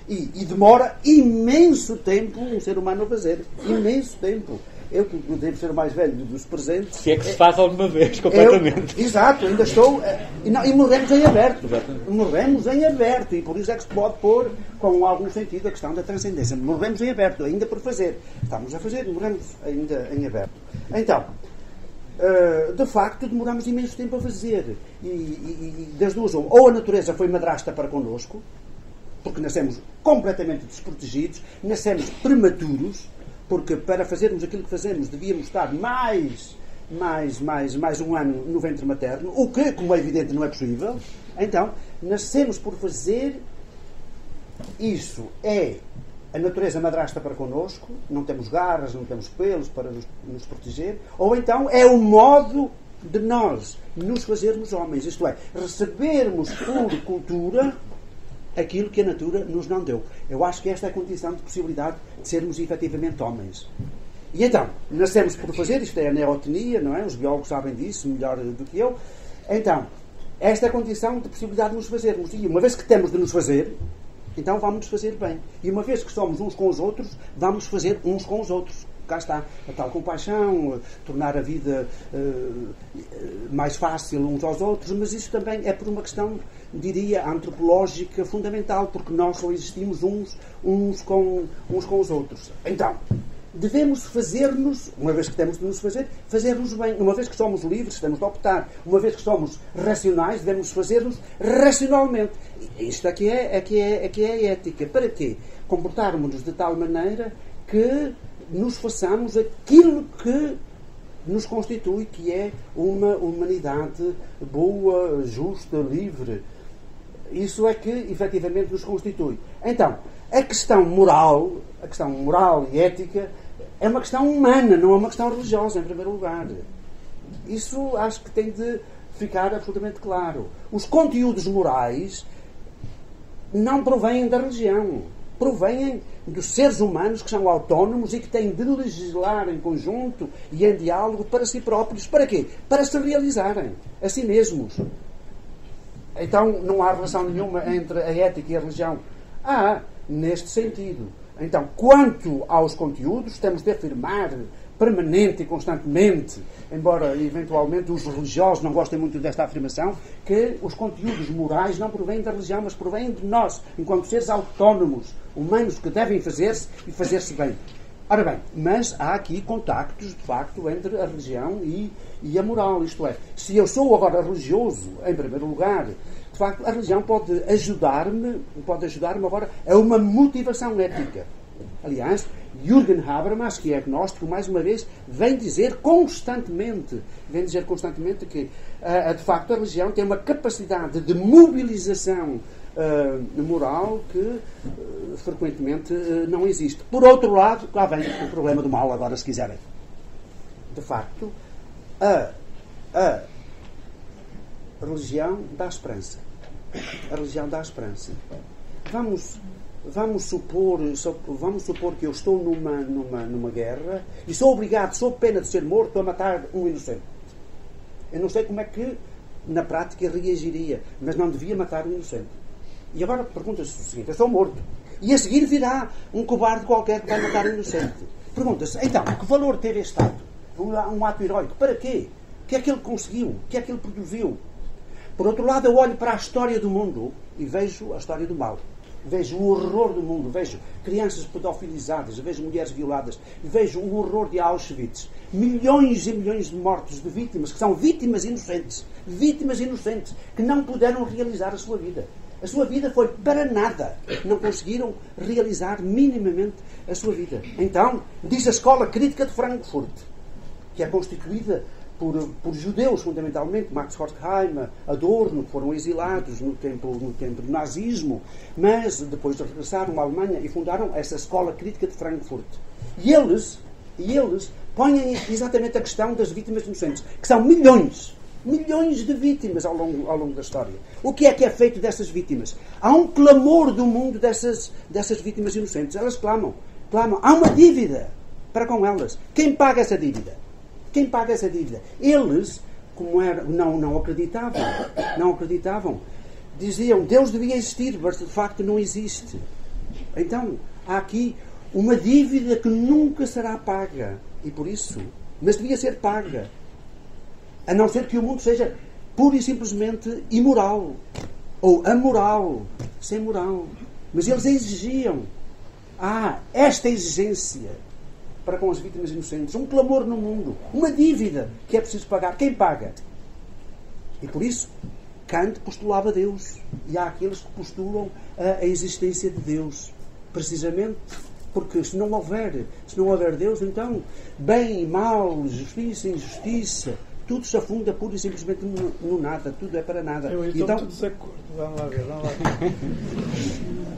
Speaker 2: E demora imenso tempo um ser humano a fazer. Imenso tempo. Eu, que devo ser o mais velho dos presentes...
Speaker 1: Se é que se faz alguma vez, completamente.
Speaker 2: Exato, ainda estou... E morremos em aberto. Morremos em aberto. E por isso é que se pode pôr, com algum sentido, a questão da transcendência. Morremos em aberto, ainda por fazer. Estamos a fazer, morremos ainda em aberto. Então, de facto, demoramos imenso tempo a fazer. E das duas, ou a natureza foi madrasta para connosco, porque nascemos completamente desprotegidos, nascemos prematuros, porque para fazermos aquilo que fazemos devíamos estar mais um ano no ventre materno, o que, como é evidente, não é possível. Então, nascemos por fazer. Isso é a natureza madrasta para connosco, não temos garras, não temos pelos para nos proteger, ou então é o modo de nós nos fazermos homens, isto é, recebermos por cultura aquilo que a natura nos não deu. Eu acho que esta é a condição de possibilidade de sermos efetivamente homens. E então, nascemos por fazer, isto é a neotenia, não é? Os biólogos sabem disso melhor do que eu. Então, esta é a condição de possibilidade de nos fazermos. E uma vez que temos de nos fazer, então vamos nos fazer bem. E uma vez que somos uns com os outros, vamos fazer uns com os outros. Cá está a tal compaixão, tornar a vida mais fácil uns aos outros, mas isso também é por uma questão, diria, antropológica fundamental, porque nós só existimos uns com os outros. Então, devemos fazer-nos, uma vez que temos de nos fazer-nos bem. Uma vez que somos livres, temos de optar. Uma vez que somos racionais, devemos fazer-nos racionalmente. Isto aqui é a ética. Para quê? Comportarmos-nos de tal maneira que nos façamos aquilo que nos constitui, que é uma humanidade boa, justa, livre. Isso é que efetivamente nos constitui. Então, a questão moral e ética é uma questão humana, não é uma questão religiosa, em primeiro lugar. Isso acho que tem de ficar absolutamente claro. Os conteúdos morais não provêm da religião. Provêm dos seres humanos que são autónomos e que têm de legislar em conjunto e em diálogo para si próprios. Para quê? Para se realizarem a si mesmos. Então não há relação nenhuma entre a ética e a religião. Neste sentido. Então, quanto aos conteúdos, temos de afirmar permanente e constantemente, embora eventualmente os religiosos não gostem muito desta afirmação, que os conteúdos morais não provêm da religião, mas provêm de nós, enquanto seres autónomos, humanos, que devem fazer-se e fazer-se bem. Ora bem, mas há aqui contactos, de facto, entre a religião e a moral. Isto é, se eu sou agora religioso, em primeiro lugar, de facto, a religião pode ajudar-me agora a uma motivação ética. Aliás, Jürgen Habermas, que é agnóstico, mais uma vez, vem dizer constantemente que, de facto, a religião tem uma capacidade de mobilização moral que frequentemente não existe. Por outro lado, lá vem o problema do mal, agora, se quiserem. De facto, a religião dá esperança. A religião dá esperança. Vamos supor que eu estou numa guerra e sou obrigado, sob pena de ser morto, a matar um inocente. Eu não sei como é que, na prática, reagiria, mas não devia matar um inocente. E agora pergunta-se o seguinte: eu sou morto. E a seguir virá um cobarde qualquer que vai matar um inocente. Pergunta-se, então, que valor teve este ato? Um ato heroico. Para quê? O que é que ele conseguiu? O que é que ele produziu? Por outro lado, eu olho para a história do mundo e vejo a história do mal. Vejo o horror do mundo, vejo crianças pedofilizadas, vejo mulheres violadas, vejo o horror de Auschwitz, milhões e milhões de mortos, de vítimas, que são vítimas inocentes, que não puderam realizar a sua vida. A sua vida foi para nada. Não conseguiram realizar minimamente a sua vida. Então, diz a Escola Crítica de Frankfurt, que é constituída por judeus, fundamentalmente, Max Horkheim, Adorno, que foram exilados no tempo do nazismo, mas depois regressaram à Alemanha e fundaram essa Escola Crítica de Frankfurt. E eles põem exatamente a questão das vítimas inocentes, que são milhões de vítimas ao longo da história. O que é feito dessas vítimas? Há um clamor do mundo dessas vítimas inocentes. Elas clamam. Há uma dívida para com elas. Quem paga essa dívida? Eles, como não acreditavam, diziam: Deus devia existir, mas de facto não existe. Então, há aqui uma dívida que nunca será paga. E por isso, mas devia ser paga. A não ser que o mundo seja pura e simplesmente imoral. Ou amoral. Sem moral. Mas eles exigiam. Esta exigência para com as vítimas inocentes. Um clamor no mundo. Uma dívida que é preciso pagar. Quem paga? E por isso, Kant postulava Deus. E há aqueles que postulam a existência de Deus. Precisamente porque se não houver Deus, então bem e mal, justiça e injustiça, tudo se afunda pura e simplesmente no nada. Tudo é para nada.
Speaker 3: Eu estou de desacordo. Vamos lá ver.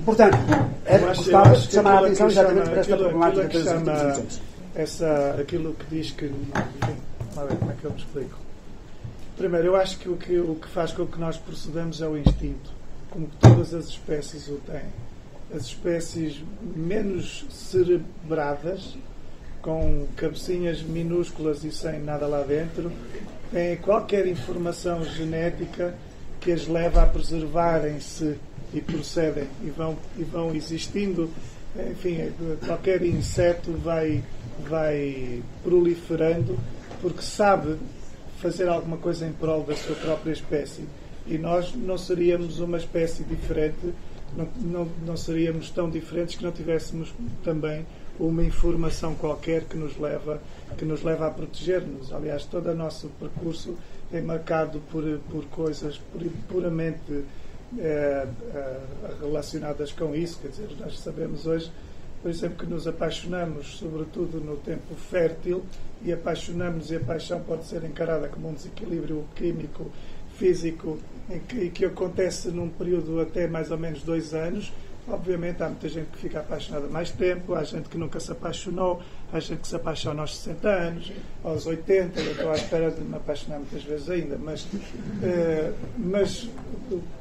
Speaker 2: Portanto, gostava de chamar a atenção exatamente para esta problemática das vítimas inocentes.
Speaker 3: Aquilo que diz que... Enfim, vamos lá ver como é que eu me explico. Primeiro, eu acho que o que faz com que nós procedamos é o instinto, como todas as espécies o têm. As espécies menos cerebradas, com cabecinhas minúsculas e sem nada lá dentro, têm qualquer informação genética que as leva a preservarem-se e procedem e vão existindo. Enfim, qualquer inseto vai proliferando porque sabe fazer alguma coisa em prol da sua própria espécie. E nós não seríamos uma espécie diferente, não seríamos tão diferentes que não tivéssemos também uma informação qualquer que nos leva a proteger-nos. Aliás, todo o nosso percurso é marcado por coisas puramente relacionadas com isso. Quer dizer, nós sabemos hoje, por exemplo, que nos apaixonamos, sobretudo no tempo fértil, e apaixonamos, e a paixão pode ser encarada como um desequilíbrio químico, físico, que acontece num período até mais ou menos 2 anos. Obviamente há muita gente que fica apaixonada mais tempo, há gente que nunca se apaixonou, há gente que se apaixona aos 60 anos, aos 80, eu estou à espera de me apaixonar muitas vezes ainda, mas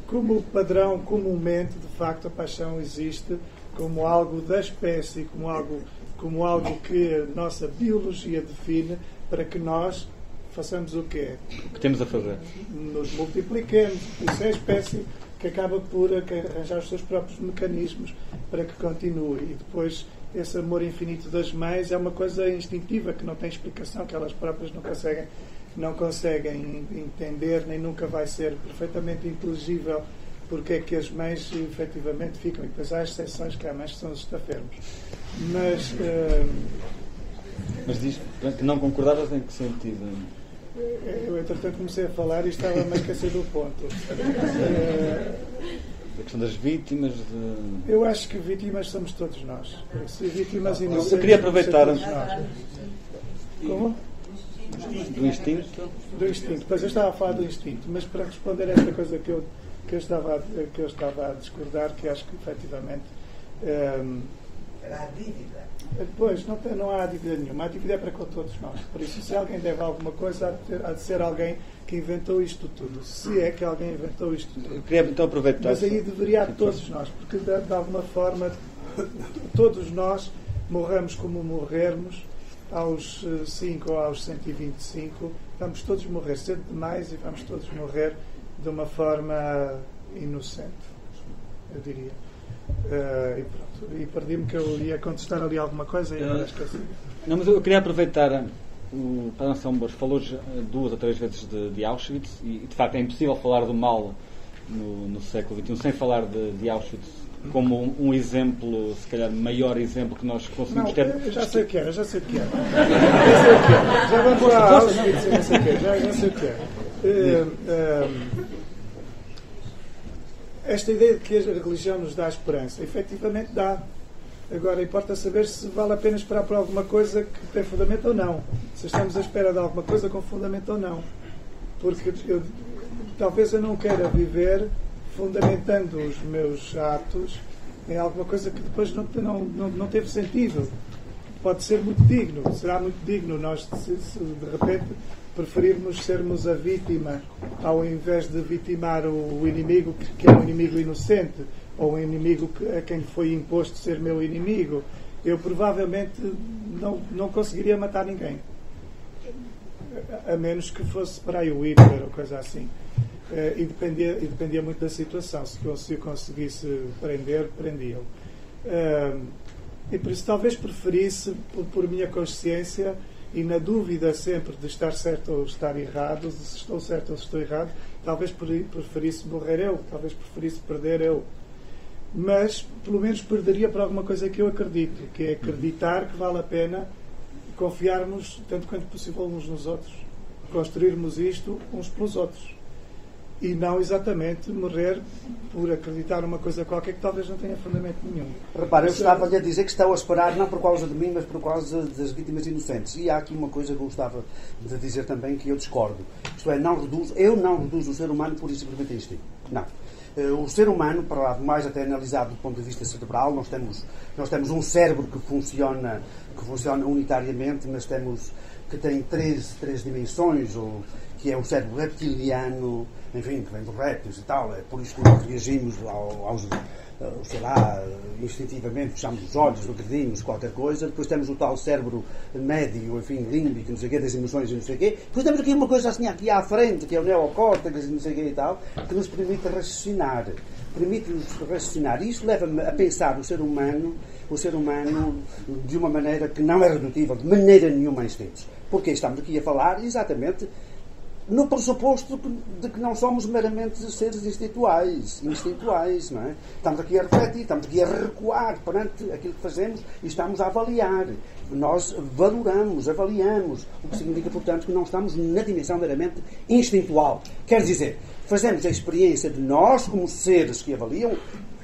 Speaker 3: como padrão, comumente, de facto, a paixão existe como algo da espécie, como algo que a nossa biologia define para que nós façamos o quê?
Speaker 1: O que temos a fazer?
Speaker 3: Nos multipliquemos. Isso é a espécie que acaba por arranjar os seus próprios mecanismos para que continue. E depois esse amor infinito das mães é uma coisa instintiva, que não tem explicação, que elas próprias não conseguem entender, nem nunca vai ser perfeitamente inteligível porque é que as mães efetivamente ficam. E depois há exceções, que há mães que são os estafermos.
Speaker 1: Mas diz que não concordavas em que sentido?
Speaker 3: Eu, entretanto, comecei a falar e estava-me a esquecer do ponto.
Speaker 1: A questão das vítimas.
Speaker 3: Eu acho que vítimas somos todos nós. Se vítimas inocentes,
Speaker 1: eu queria aproveitar.
Speaker 3: Como?
Speaker 1: Do instinto?
Speaker 3: Do instinto. Pois eu estava a falar do instinto, mas para responder a esta coisa que eu estava a discordar, que acho que efetivamente.
Speaker 4: Era a dívida.
Speaker 3: Pois, não há dívida nenhuma. A dívida é para com todos nós. Por isso, se alguém deve alguma coisa, há de ser alguém que inventou isto tudo. Se é que alguém inventou isto tudo.
Speaker 1: Eu queria então aproveitar.
Speaker 3: Mas aí deveria a todos nós, porque de alguma forma todos nós morramos como morrermos aos 5 ou aos 125. Vamos todos morrer cedo demais e vamos todos morrer de uma forma inocente, eu diria. E pronto. E perdi-me, que eu ia contestar ali alguma coisa e agora esqueci.
Speaker 1: Não, mas eu queria aproveitar. O Padre Anselmo Borges falou 2 ou 3 vezes de Auschwitz e de facto é impossível falar do mal no século XXI sem falar de Auschwitz como um exemplo, se calhar maior exemplo que nós conseguimos ter.
Speaker 3: Já sei o que é. Já vamos lá a Auschwitz, já sei o que é. Já sei o que é. Esta ideia de que a religião nos dá esperança, efetivamente dá. Agora, importa saber se vale a pena esperar por alguma coisa que tem fundamento ou não. Se estamos à espera de alguma coisa com fundamento ou não. Porque talvez eu não queira viver fundamentando os meus atos em alguma coisa que depois não teve sentido. Pode ser muito digno, será muito digno nós, se de repente preferirmos sermos a vítima ao invés de vitimar o inimigo, que é um inimigo inocente, ou um inimigo a quem foi imposto ser meu inimigo. Eu provavelmente não conseguiria matar ninguém, a menos que fosse para aí o Hitler ou coisa assim. E dependia muito da situação. Se eu conseguisse prender, prendia-o. E por isso talvez preferisse, por minha consciência, e na dúvida sempre de estar certo ou estar errado, de se estou certo ou se estou errado, talvez preferisse morrer eu, talvez preferisse perder eu. Mas, pelo menos, perderia por alguma coisa que eu acredito, que é acreditar que vale a pena confiarmos, tanto quanto possível, uns nos outros. Construirmos isto uns pelos outros. E não exatamente morrer por acreditar numa coisa qualquer que talvez não tenha fundamento nenhum.
Speaker 2: Repara, eu estava-lhe a dizer que estão a esperar não por causa de mim, mas por causa das vítimas inocentes. E há aqui uma coisa que eu gostava de dizer também, que eu discordo. Isto é, eu não reduzo o ser humano por simplesmente instinto. Não. O ser humano, para lá mais até analisado do ponto de vista cerebral, nós temos um cérebro que funciona unitariamente, mas que tem três dimensões, que é o cérebro reptiliano, enfim, que vem dos répteis e tal. É por isso que nós reagimos sei lá, instintivamente, fechamos os olhos, regredimos, qualquer coisa. Depois temos o tal cérebro médio, enfim, límbico, não sei o quê, das emoções e não sei o quê. Depois temos aqui uma coisa assim aqui à frente, que é o neocórtex e não sei o quê e tal, que nos permite raciocinar. Permite-nos raciocinar. E isso leva-me a pensar o ser humano de uma maneira que não é redutível, de maneira nenhuma a instintos. Porque estamos aqui a falar exatamente no pressuposto de que não somos meramente seres instintuais, não é? Estamos aqui a refletir, estamos aqui a recuar perante aquilo que fazemos e estamos a avaliar. Nós avaliamos, o que significa, portanto, que não estamos na dimensão meramente instintual. Quer dizer, fazemos a experiência de nós como seres que avaliam,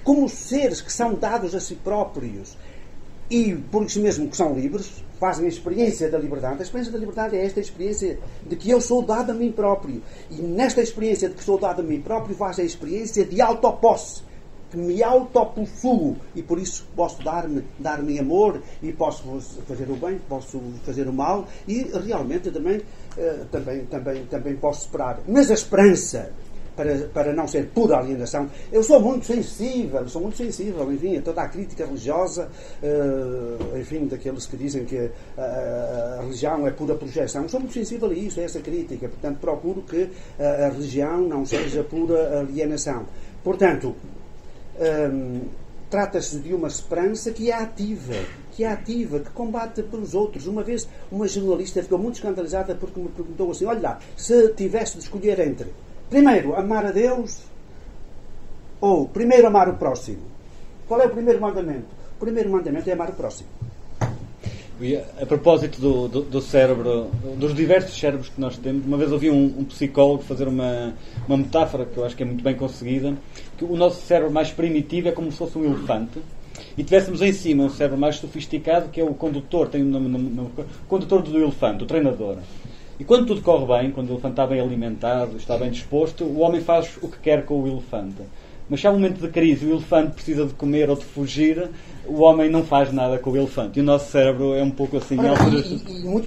Speaker 2: como seres que são dados a si próprios e, por isso mesmo, que são livres, fazem a experiência da liberdade. A experiência da liberdade é esta experiência de que eu sou dado a mim próprio. E nesta experiência de que sou dado a mim próprio, faz a experiência de autoposse, que me autopossuo. E por isso posso dar-me amor, e posso fazer o bem, posso fazer o mal, e realmente também posso esperar. Mas a esperança, para não ser pura alienação. Eu sou muito sensível, enfim, a toda a crítica religiosa, enfim, daqueles que dizem que a religião é pura projeção. Sou muito sensível a isso, a essa crítica. Portanto, procuro que a religião não seja pura alienação. Portanto, trata-se de uma esperança que é ativa, que combate pelos outros. Uma vez, uma jornalista ficou muito escandalizada porque me perguntou assim: olha lá, se tivesse de escolher entre, primeiro, amar a Deus ou primeiro amar o próximo, qual é o primeiro mandamento? O primeiro mandamento é amar o próximo.
Speaker 1: E a propósito do cérebro, dos diversos cérebros que nós temos, uma vez ouvi um psicólogo fazer uma metáfora que eu acho que é muito bem conseguida, que o nosso cérebro mais primitivo é como se fosse um elefante e tivéssemos em cima um cérebro mais sofisticado, que é o condutor, tem um nome, condutor do elefante, o treinador. E quando tudo corre bem, quando o elefante está bem alimentado, está bem disposto, o homem faz o que quer com o elefante. Mas se há um momento de crise e o elefante precisa de comer ou de fugir, o homem não faz nada com o elefante. E o nosso cérebro é um pouco assim.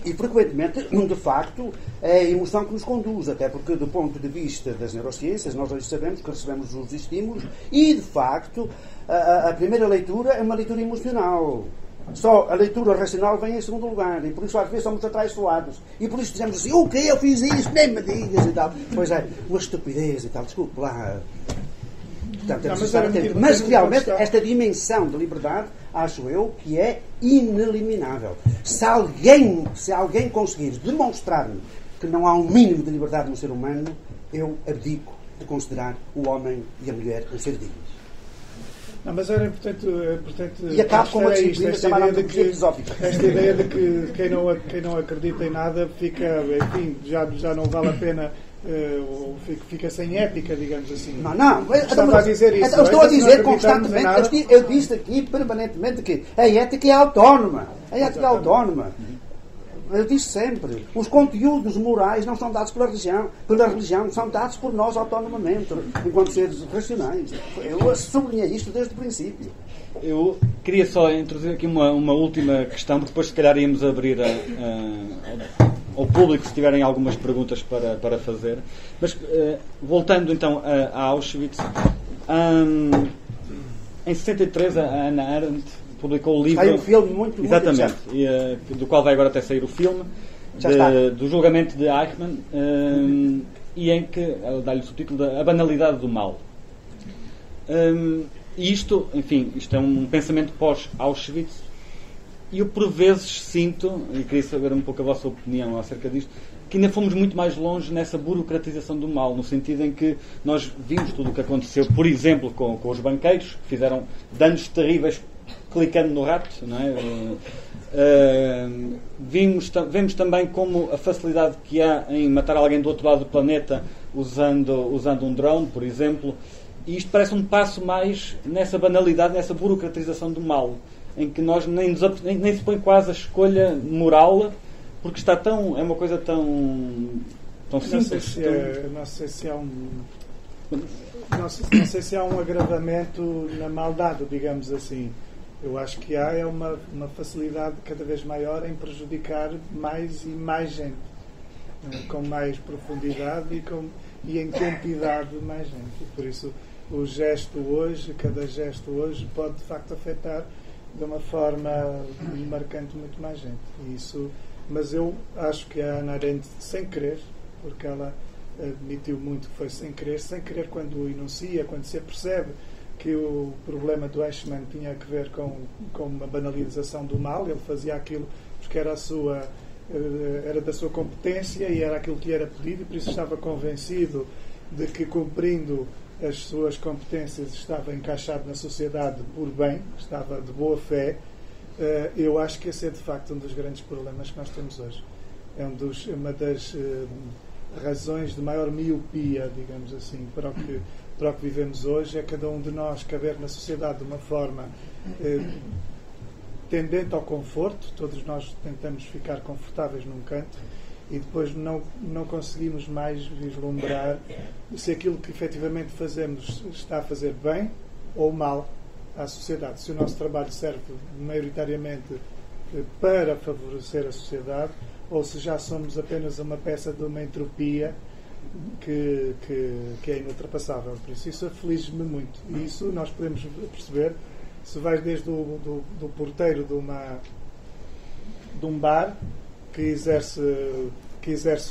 Speaker 2: E frequentemente, de facto, é a emoção que nos conduz, até porque, do ponto de vista das neurociências, nós hoje sabemos que recebemos os estímulos e, de facto, a primeira leitura é uma leitura emocional. Só a leitura racional vem em segundo lugar e por isso às vezes somos atraiçoados e por isso dizemos assim: o que eu fiz isto, nem me digas e tal. Pois é, uma estupidez e tal, desculpe lá. Portanto, mas realmente esta dimensão de liberdade, acho eu, que é ineliminável. Se alguém conseguir demonstrar-me que não há um mínimo de liberdade no ser humano, eu abdico de considerar o homem e a mulher um ser digno.
Speaker 3: Não, mas era importante
Speaker 2: e acabo com uma disciplina chamada antropologia filosófica.
Speaker 3: Esta ideia de que quem não acredita em nada fica, enfim, já não vale a pena, fica sem ética, digamos assim.
Speaker 2: Não.
Speaker 3: Estava a dizer isso.
Speaker 2: Eu estou a dizer constantemente, eu disse aqui permanentemente que a ética é autónoma. A ética é autónoma. Eu disse sempre, os conteúdos morais não são dados pela religião, são dados por nós autonomamente, enquanto seres racionais. Eu sublinhei isto desde o princípio.
Speaker 1: Eu queria só introduzir aqui uma última questão, porque depois se calhar íamos abrir ao público se tiverem algumas perguntas para fazer. Mas voltando então a Auschwitz, em 63 a Hannah Arendt publicou o livro.
Speaker 2: Hay um filme muito
Speaker 1: exatamente, do qual vai agora até sair o filme, do julgamento de Eichmann, e em que ela dá-lhe o subtítulo de A Banalidade do Mal. E isto é um pensamento pós-Auschwitz, e eu por vezes sinto, e queria saber um pouco a vossa opinião acerca disto, que ainda fomos muito mais longe nessa burocratização do mal, no sentido em que nós vimos tudo o que aconteceu, por exemplo, com os banqueiros, que fizeram danos terríveis clicando no rato, não é? Vemos também como a facilidade que há em matar alguém do outro lado do planeta usando um drone, por exemplo, e isto parece um passo mais nessa banalidade, nessa burocratização do mal, em que nós nem se põe quase a escolha moral, porque é uma coisa tão simples.
Speaker 3: Não sei se há um agravamento na maldade, digamos assim. Eu acho que há uma facilidade cada vez maior em prejudicar mais e mais gente, com mais profundidade e em quantidade de mais gente. E por isso cada gesto hoje pode de facto afetar de uma forma marcante muito mais gente. Mas eu acho que a Hannah Arendt, sem querer, porque ela admitiu muito que foi sem querer quando o enuncia, quando se apercebe que o problema do Eichmann tinha a ver com uma banalização do mal. Ele fazia aquilo porque era da sua competência e era aquilo que lhe era pedido, e por isso estava convencido de que, cumprindo as suas competências, estava encaixado na sociedade por bem, estava de boa fé. Eu acho que esse é de facto um dos grandes problemas que nós temos hoje. É uma das razões de maior miopia, digamos assim, para o que vivemos hoje, é cada um de nós caber na sociedade de uma forma tendente ao conforto. Todos nós tentamos ficar confortáveis num canto e depois não conseguimos mais vislumbrar se aquilo que efetivamente fazemos está a fazer bem ou mal à sociedade. Se o nosso trabalho serve maioritariamente para favorecer a sociedade ou se já somos apenas uma peça de uma entropia que é inultrapassável. Por isso aflige-me muito. E isso nós podemos perceber se vais desde do porteiro de um bar que exerce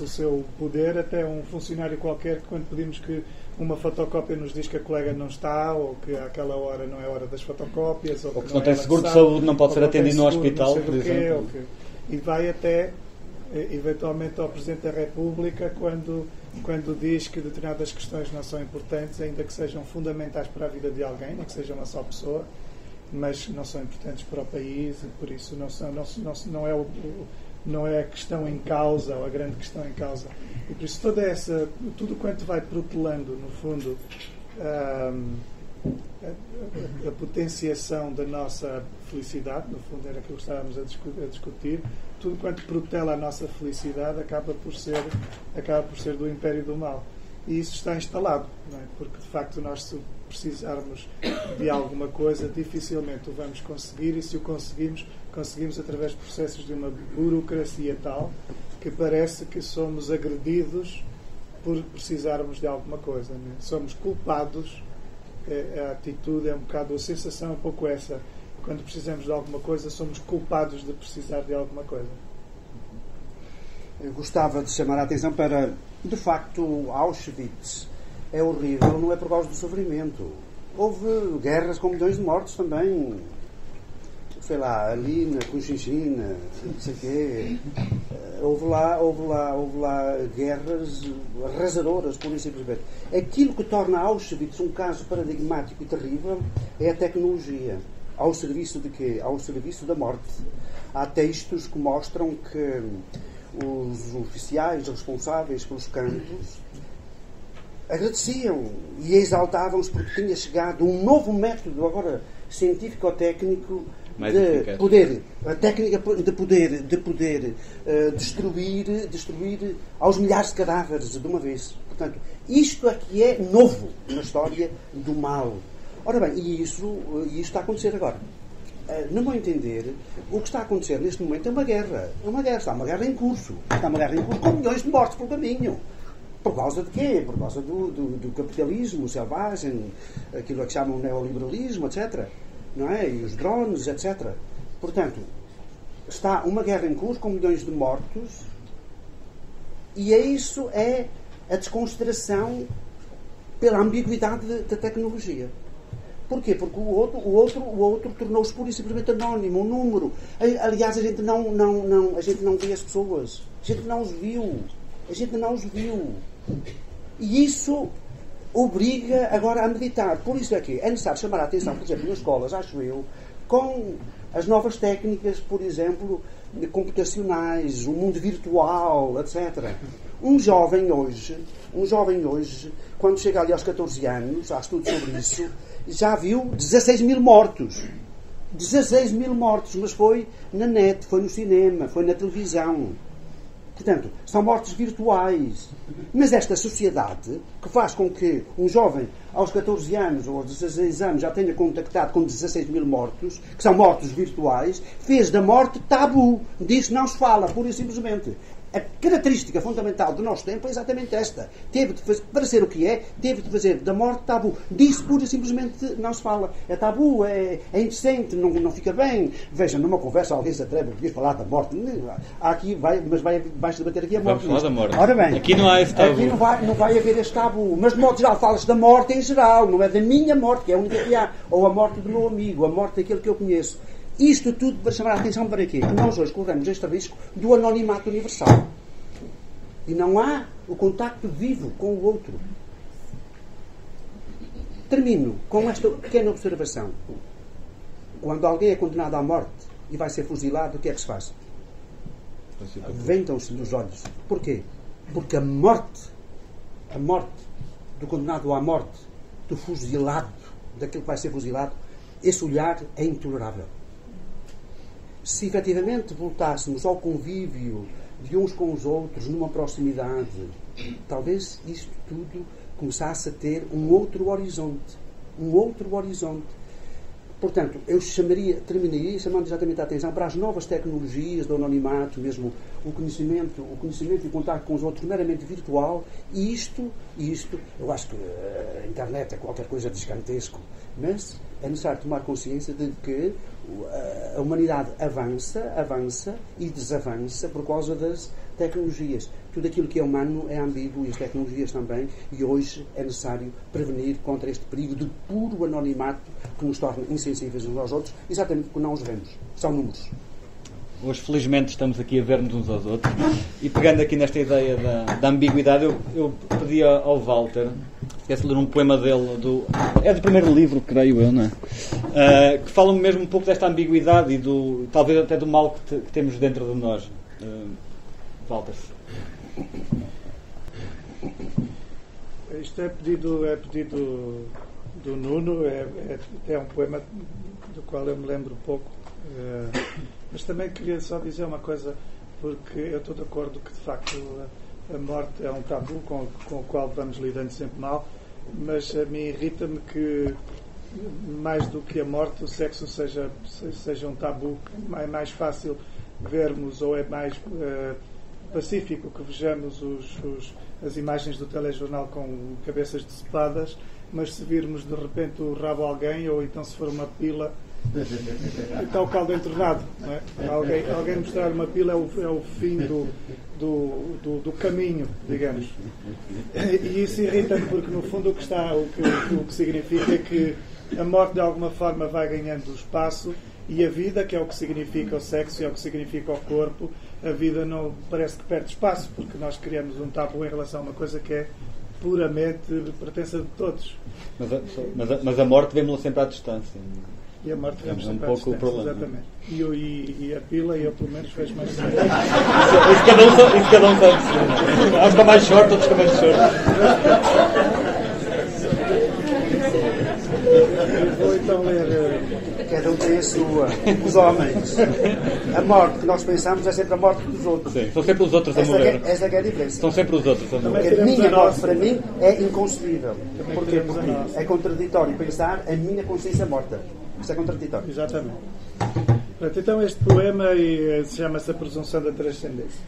Speaker 3: o seu poder até um funcionário qualquer que, quando pedimos que uma fotocópia nos diz que a colega não está, ou que àquela hora não é hora das fotocópias, ou
Speaker 1: que não tem seguro de saúde, não pode ser atendido no hospital, por exemplo.
Speaker 3: E vai até, eventualmente, ao Presidente da República quando diz que determinadas questões não são importantes, ainda que sejam fundamentais para a vida de alguém, nem que seja uma só pessoa, mas não são importantes para o país, e por isso não é a questão em causa, ou a grande questão em causa. E por isso tudo quanto vai protelando, no fundo, a potenciação da nossa felicidade, no fundo era aquilo que estávamos a discutir, tudo quanto protela a nossa felicidade acaba por ser do império do mal. E isso está instalado, não é? Porque de facto nós, se precisarmos de alguma coisa, dificilmente o vamos conseguir, e se o conseguimos através de processos de uma burocracia tal que parece que somos agredidos por precisarmos de alguma coisa, não é? Somos culpados. A atitude é um bocado, a sensação é um pouco essa. Quando precisamos de alguma coisa, somos culpados de precisar de alguma coisa.
Speaker 2: Eu gostava de chamar a atenção para, de facto, Auschwitz é horrível, não é por causa do sofrimento. Houve guerras com milhões de mortos também. Sei lá, ali na Cochinchina, não sei o quê. Houve lá guerras arrasadoras, por isso simplesmente. Aquilo que torna Auschwitz um caso paradigmático e terrível é a tecnologia. Ao serviço de quê? Ao serviço da morte. Há textos que mostram que os oficiais responsáveis pelos campos agradeciam e exaltavam-se porque tinha chegado um novo método, agora científico-técnico, de poder, a técnica de poder destruir aos milhares de cadáveres de uma vez. Portanto, isto é que é novo na história do mal. Ora bem, e isso está a acontecer agora. No meu entender, o que está a acontecer neste momento é uma guerra. Está uma guerra em curso. Está uma guerra em curso com milhões de mortos pelo caminho. Por causa de quê? Por causa do capitalismo selvagem, aquilo que chamam neoliberalismo, etc. Não é? E os drones, etc. Portanto, está uma guerra em curso com milhões de mortos, e isso é a desconsideração pela ambiguidade da tecnologia. Porquê? Porque o outro tornou-se pura e simplesmente anónimo, um número. Aliás, a gente não vê as pessoas. A gente não os viu. E isso obriga agora a meditar. Por isso é que é necessário chamar a atenção, por exemplo, nas escolas, acho eu, com as novas técnicas, por exemplo, computacionais, o mundo virtual, etc. Um jovem hoje, quando chega ali aos 14 anos, há estudos sobre isso, já viu 16 mil mortos. 16 mil mortos, mas foi na net, foi no cinema, foi na televisão. Portanto, são mortes virtuais. Mas esta sociedade, que faz com que um jovem aos 14 anos ou aos 16 anos já tenha contactado com 16 mil mortos, que são mortos virtuais, fez da morte tabu. Disso não se fala, pura e simplesmente. A característica fundamental do nosso tempo é exatamente esta. Teve de fazer, para ser o que é, teve de fazer da morte tabu. Disso pura e simplesmente não se fala. É tabu, é indecente, não fica bem. Veja, numa conversa alguém se atreve a falar da morte. Aqui vai-se debater aqui a morte.
Speaker 1: Vamos falar da morte.
Speaker 2: Ora bem,
Speaker 1: aqui não há esse tabu.
Speaker 2: Aqui não vai haver este tabu. Mas de modo geral fala-se da morte em geral. Não é da minha morte, que é a única que há. Ou a morte do meu amigo, a morte daquele que eu conheço. Isto tudo para chamar a atenção para quê? Nós hoje corremos este risco do anonimato universal. E não há o contacto vivo com o outro. Termino com esta pequena observação. Quando alguém é condenado à morte e vai ser fuzilado, o que é que se faz? Aventam-se nos olhos. Porquê? Porque a morte do condenado à morte, do fuzilado, daquele que vai ser fuzilado, esse olhar é intolerável. Se efetivamente voltássemos ao convívio de uns com os outros, numa proximidade, talvez isto tudo começasse a ter um outro horizonte. Portanto, eu terminaria chamando exatamente a atenção para as novas tecnologias do anonimato, mesmo o conhecimento e o contato com os outros meramente virtual, e isto, eu acho que a internet é qualquer coisa de gigantesco, mas é necessário tomar consciência de que a humanidade avança e desavança por causa das tecnologias. Tudo aquilo que é humano é ambíguo e as tecnologias também, e hoje é necessário prevenir contra este perigo de puro anonimato que nos torna insensíveis uns aos outros, exatamente porque não os vemos. São números.
Speaker 1: Hoje, felizmente, estamos aqui a ver-nos uns aos outros. E pegando aqui nesta ideia da ambiguidade, eu pedi ao Walter, quer-se ler um poema dele, é do primeiro livro, creio eu, não é? Que fala mesmo um pouco desta ambiguidade e talvez até do mal que temos dentro de nós. Walter.
Speaker 3: Isto é pedido do Nuno, é um poema do qual eu me lembro pouco. Mas também queria só dizer uma coisa, porque eu estou de acordo que de facto a morte é um tabu com o qual vamos lidando sempre mal, mas a mim irrita-me que mais do que a morte o sexo seja um tabu. É mais fácil vermos, ou é mais pacífico que vejamos as imagens do telejornal com cabeças decepadas, mas se virmos de repente o rabo a alguém, ou então se for uma pila, está o caldo entornado, não é? Alguém mostrar uma pila é o fim do caminho, digamos. E isso irrita-me porque no fundo o que significa é que a morte de alguma forma vai ganhando espaço, e a vida, que é o que significa o sexo e é o que significa o corpo, a vida não parece que perde espaço, porque nós criamos um tabu em relação a uma coisa que é puramente pertença de todos.
Speaker 1: Mas a morte vemos-la sempre à distância.
Speaker 3: E a morte vemos
Speaker 1: sempre
Speaker 3: à distância,
Speaker 1: o problema.
Speaker 3: exatamente. E a pila, eu pelo menos vejo mais cedo.
Speaker 1: Isso cada um sabe. Uns com mais short, outros com mais short.
Speaker 3: Vou então ler.
Speaker 2: Cada um tem a sua. Os homens. A morte que nós pensamos é sempre a morte dos outros.
Speaker 1: Sim, são sempre os outros a morrer.
Speaker 2: Esta é a diferença.
Speaker 1: São sempre os outros a morrer.
Speaker 2: A minha morte, para mim, é inconcebível. Porquê? Porque é contraditório pensar a minha consciência morta. Isso é contraditório.
Speaker 3: Exatamente. Pronto, então este poema chama-se A Presunção da Transcendência.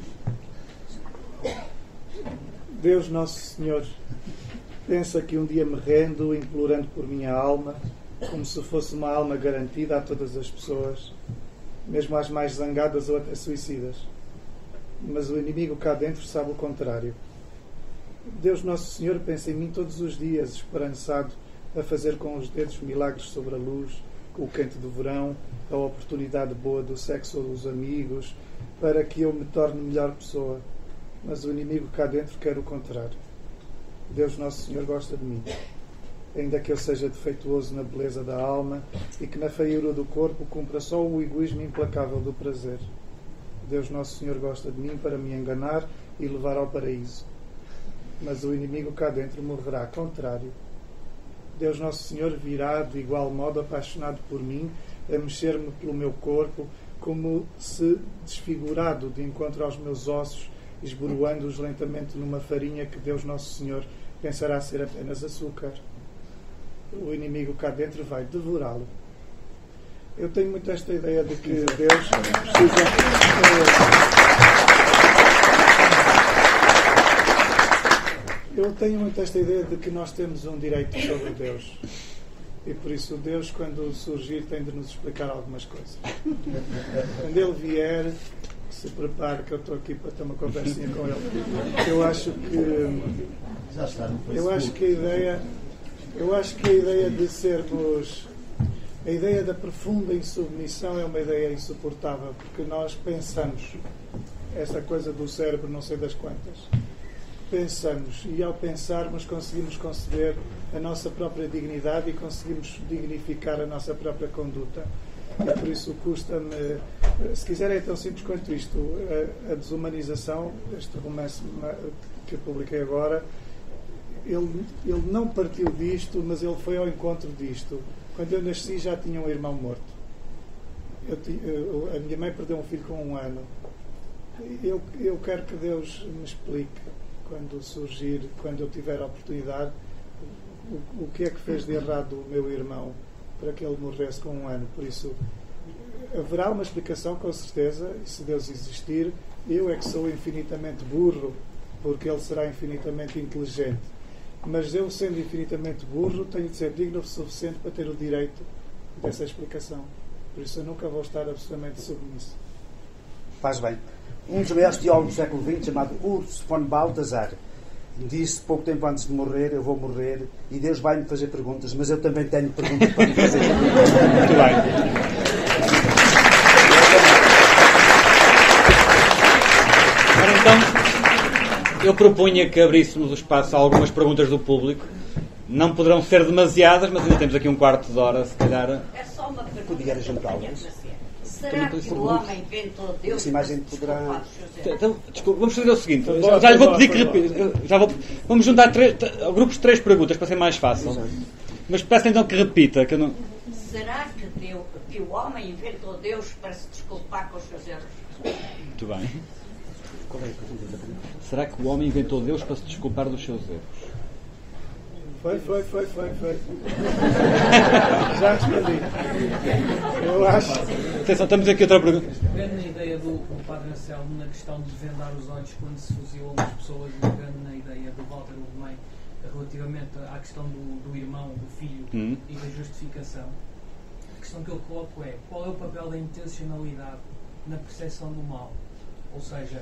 Speaker 3: Deus Nosso Senhor, pensa que um dia me rendo implorando por minha alma, como se fosse uma alma garantida a todas as pessoas, mesmo às mais zangadas ou até suicidas. Mas o inimigo cá dentro sabe o contrário. Deus Nosso Senhor pensa em mim todos os dias, esperançado a fazer com os dedos milagres sobre a luz, o quente do verão, a oportunidade boa do sexo ou dos amigos, para que eu me torne melhor pessoa. Mas o inimigo cá dentro quer o contrário. Deus Nosso Senhor gosta de mim, ainda que eu seja defeituoso na beleza da alma e que na feiura do corpo cumpra só o egoísmo implacável do prazer. Deus Nosso Senhor gosta de mim para me enganar e levar ao paraíso. Mas o inimigo cá dentro morrerá contrário. Deus Nosso Senhor virá de igual modo apaixonado por mim, a mexer-me pelo meu corpo, como se desfigurado de encontro aos meus ossos, esboroando-os lentamente numa farinha que Deus Nosso Senhor pensará ser apenas açúcar. O inimigo cá dentro vai devorá-lo. Eu tenho muito esta ideia de que Deus precisa... Eu tenho muito esta ideia de que nós temos um direito sobre Deus. E por isso Deus, quando surgir, tem de nos explicar algumas coisas. Quando Ele vier, se prepare que eu estou aqui para ter uma conversinha com Ele. Eu acho que a ideia de sermos... A ideia da profunda insubmissão é uma ideia insuportável, porque nós pensamos, essa coisa do cérebro não sei das quantas, pensamos, e ao pensarmos conseguimos conceber a nossa própria dignidade e conseguimos dignificar a nossa própria conduta. E por isso custa-me, se quiserem é tão simples quanto isto, a desumanização, este romance que eu publiquei agora, ele não partiu disto, mas ele foi ao encontro disto. Quando eu nasci já tinha um irmão morto. A minha mãe perdeu um filho com 1 ano. Eu quero que Deus me explique, quando surgir, quando eu tiver a oportunidade, o que é que fez de errado o meu irmão para que ele morresse com 1 ano. Por isso, haverá uma explicação, com certeza, e se Deus existir, eu é que sou infinitamente burro, porque Ele será infinitamente inteligente. Mas eu, sendo infinitamente burro, tenho de ser digno o suficiente para ter o direito dessa explicação. Por isso eu nunca vou estar absolutamente submisso.
Speaker 2: Faz bem. Um dos maiores teólogos do século XX, chamado Urs von Balthasar, disse pouco tempo antes de morrer: eu vou morrer e Deus vai-me fazer perguntas, mas eu também tenho perguntas para lhe fazer.
Speaker 1: Muito bem. Ora, então, eu propunha que abríssemos o espaço a algumas perguntas do público. Não poderão ser demasiadas, mas ainda temos aqui um quarto de hora, se calhar.
Speaker 5: É só uma pergunta.
Speaker 2: Podia juntá-las.
Speaker 5: Será que o homem inventou Deus?
Speaker 2: Essa imagem poderá.
Speaker 1: Então, desculpa, vamos fazer o seguinte. Já lhe vou pedir que repita. Vamos juntar grupos de 3 perguntas para ser mais fácil. Mas peço então que repita. Que eu não...
Speaker 5: Será que o homem inventou Deus para se desculpar com os seus erros?
Speaker 1: Muito bem.
Speaker 2: Qual é a pergunta?
Speaker 1: Será que o homem inventou Deus para se desculpar dos seus erros?
Speaker 3: Foi. Já respondi. Eu acho.
Speaker 1: Atenção, temos aqui outra pergunta.
Speaker 6: Pegando na ideia do Padre Anselmo na questão de vendar os olhos quando se fuzilou as pessoas, e pegando na ideia do Walter Ugumem relativamente à questão do irmão, do filho e da justificação, a questão que eu coloco é: qual é o papel da intencionalidade na percepção do mal? Ou seja,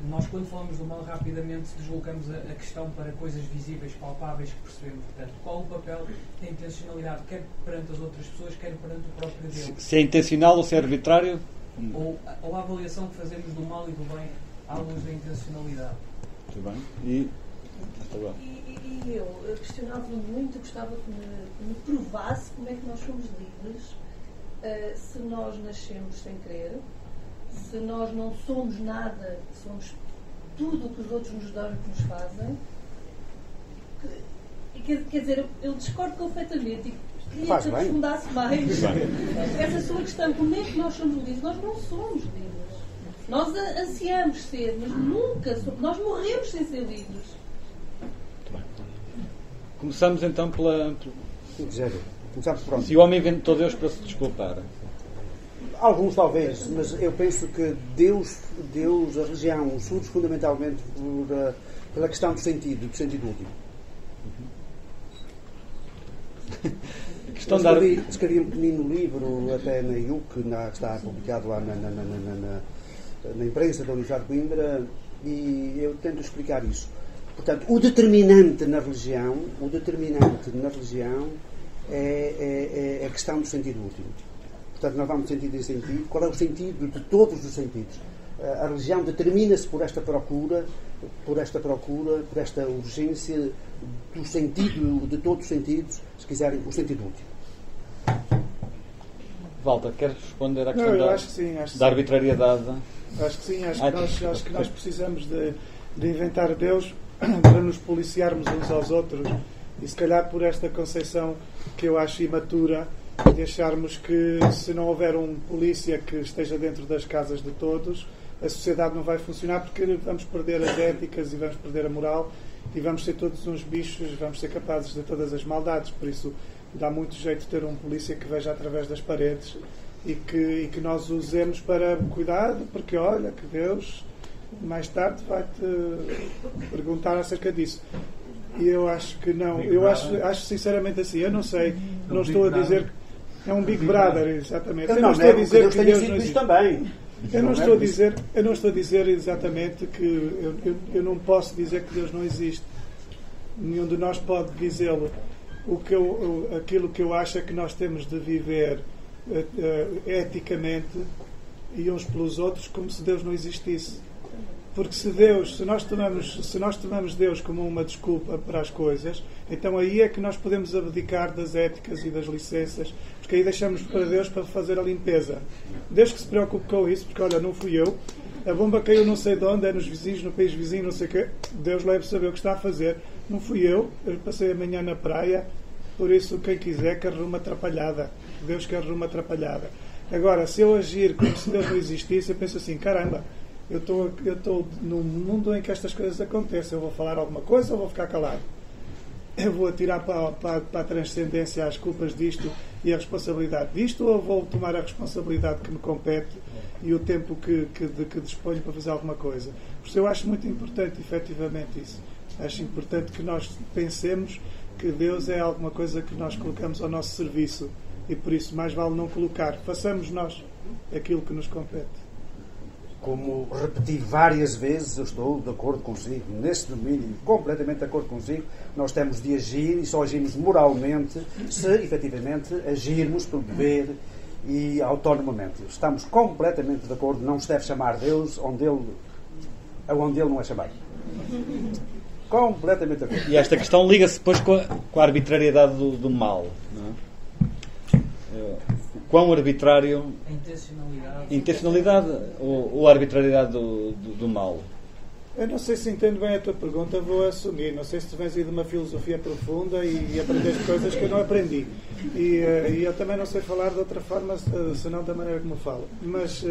Speaker 6: nós quando falamos do mal rapidamente deslocamos a questão para coisas visíveis, palpáveis que percebemos. Portanto, qual o papel da intencionalidade, quer perante as outras pessoas, quer perante o próprio Deus?
Speaker 1: Se é intencional ou se é arbitrário?
Speaker 6: Ou a avaliação que fazemos do mal e do bem à luz da intencionalidade.
Speaker 1: Muito bem. E
Speaker 7: eu questionava muito, gostava que me provasse como é que nós somos livres se nós nascemos sem querer, se nós não somos nada, somos tudo o que os outros nos dão e que nos fazem. Quer dizer, eu discordo completamente e queria que aprofundasse mais essa sua questão. Como é que nós somos livres? Nós não somos livres. Nós ansiamos ser, mas nunca somos. Nós morremos sem ser livres.
Speaker 1: Começamos então pela...
Speaker 2: Começamos pronto.
Speaker 1: Se o homem inventou Deus para se desculpar.
Speaker 2: Alguns talvez, mas eu penso que Deus, a religião, surge fundamentalmente pela questão do sentido último. Escrevi um pequenino livro, até na IUC, que está publicado lá na imprensa da Universidade de Coimbra, e eu tento explicar isso. Portanto, o determinante na religião é a questão do sentido último. Portanto, nós vamos sentido em sentido. Qual é o sentido de todos os sentidos? A religião determina-se por esta procura, por esta urgência do sentido, de todos os sentidos, se quiserem, o sentido último.
Speaker 1: Walter, queres responder à questão
Speaker 3: acho que sim,
Speaker 1: da arbitrariedade?
Speaker 3: Acho que sim, acho que nós precisamos de inventar Deus para nos policiarmos uns aos outros, e se calhar por esta concepção que eu acho imatura, de acharmos que se não houver um polícia que esteja dentro das casas de todos, a sociedade não vai funcionar, porque vamos perder as éticas e vamos perder a moral e vamos ser todos uns bichos, vamos ser capazes de todas as maldades. Por isso dá muito jeito ter um polícia que veja através das paredes e que nós usemos para cuidado, porque olha que Deus mais tarde vai-te perguntar acerca disso. E eu acho que não, eu acho sinceramente assim, eu não sei, não estou a dizer que é um Big Brother, exatamente. Eu não estou a dizer que Deus não existe também. Eu não estou a dizer exatamente que eu não posso dizer que Deus não existe. Nenhum de nós pode dizê-lo. Aquilo que eu acho é que nós temos de viver eticamente e uns pelos outros como se Deus não existisse. Porque se nós tomamos Deus como uma desculpa para as coisas, então aí é que nós podemos abdicar das éticas e das licenças, porque aí deixamos para Deus para fazer a limpeza. Deus que se preocupe com isso, porque olha, não fui eu, a bomba caiu não sei de onde, é nos vizinhos, no país vizinho, não sei o quê, Deus leve a saber o que está a fazer, não fui eu passei a manhã na praia, por isso quem quiser que arrume uma atrapalhada, Deus que arrume uma atrapalhada. Agora, se eu agir como se Deus não existisse, eu penso assim, caramba, eu estou num mundo em que estas coisas acontecem. Eu vou falar alguma coisa ou vou ficar calado? Eu vou atirar para a transcendência as culpas disto e a responsabilidade disto, ou vou tomar a responsabilidade que me compete e o tempo que disponho para fazer alguma coisa? Por isso eu acho muito importante, efetivamente, isso. Acho importante que nós pensemos que Deus é alguma coisa que nós colocamos ao nosso serviço e por isso mais vale não colocar. Façamos nós aquilo que nos compete.
Speaker 2: como repeti várias vezes, eu estou de acordo consigo, nesse domínio, completamente de acordo consigo. Nós temos de agir e só agimos moralmente se, efetivamente, agirmos pelo dever e autonomamente. Estamos completamente de acordo, não se deve chamar Deus onde ele não é chamado. Completamente de acordo.
Speaker 1: E esta questão liga-se depois com a arbitrariedade do mal, não é? Quão arbitrário...
Speaker 6: A
Speaker 1: intencionalidade ou a arbitrariedade do mal?
Speaker 3: Eu não sei se entendo bem a tua pergunta, vou assumir. Não sei se tu vens aí de uma filosofia profunda e aprendeste coisas que eu não aprendi. E eu também não sei falar de outra forma, senão da maneira como falo. Mas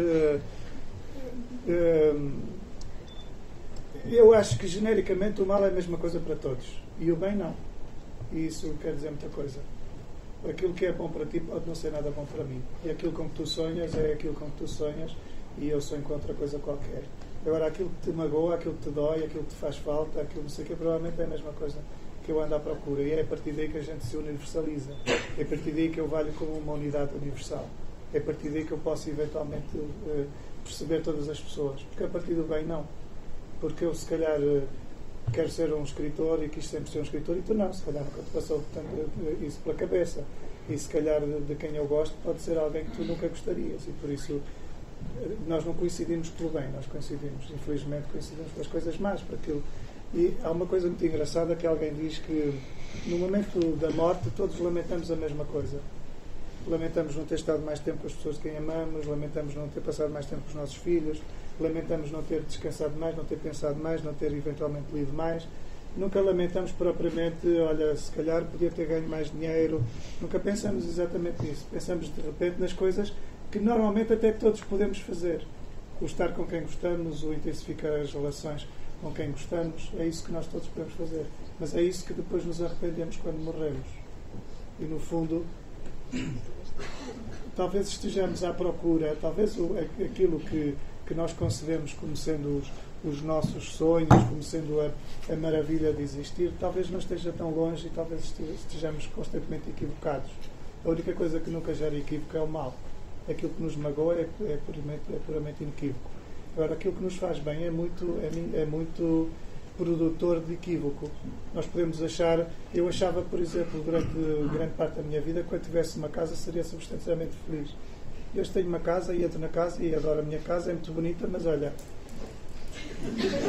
Speaker 3: eu acho que genericamente o mal é a mesma coisa para todos. E o bem não. E isso quer dizer muita coisa. Aquilo que é bom para ti pode não ser nada bom para mim. E aquilo com que tu sonhas é aquilo com que tu sonhas e eu sonho com outra coisa qualquer. Agora, aquilo que te magoa, aquilo que te dói, aquilo que te faz falta, aquilo não sei o que, provavelmente é a mesma coisa que eu ando à procura. E é a partir daí que a gente se universaliza. É a partir daí que eu valho como uma unidade universal. É a partir daí que eu posso eventualmente perceber todas as pessoas. Porque a partir do bem, não. Porque eu, se calhar... quero ser um escritor e quis sempre ser um escritor e tu não, se calhar nunca te passou isso pela cabeça e se calhar de quem eu gosto pode ser alguém que tu nunca gostarias e por isso nós não coincidimos pelo bem, nós coincidimos, infelizmente coincidimos pelas coisas más, para aquilo. E há uma coisa muito engraçada que alguém diz que no momento da morte todos lamentamos a mesma coisa. Lamentamos não ter estado mais tempo com as pessoas de quem amamos, lamentamos não ter passado mais tempo com os nossos filhos, lamentamos não ter descansado mais, não ter pensado mais, não ter eventualmente lido mais. Nunca lamentamos propriamente, olha, se calhar podia ter ganho mais dinheiro. Nunca pensamos exatamente nisso. Pensamos de repente nas coisas que normalmente até todos podemos fazer. O estar com quem gostamos, o intensificar as relações com quem gostamos, é isso que nós todos podemos fazer. Mas é isso que depois nos arrependemos quando morremos. E no fundo... talvez estejamos à procura, talvez aquilo que nós concebemos como sendo os nossos sonhos, como sendo a maravilha de existir, talvez não esteja tão longe e talvez estejamos constantemente equivocados. A única coisa que nunca gera equívoco é o mal. Aquilo que nos magoa é puramente inequívoco. Agora, aquilo que nos faz bem é muito produtor de equívoco. Nós podemos achar... Eu achava, por exemplo, durante grande parte da minha vida, que quando tivesse uma casa seria substancialmente feliz. Eu tenho uma casa e entro na casa e adoro a minha casa, é muito bonita, mas olha,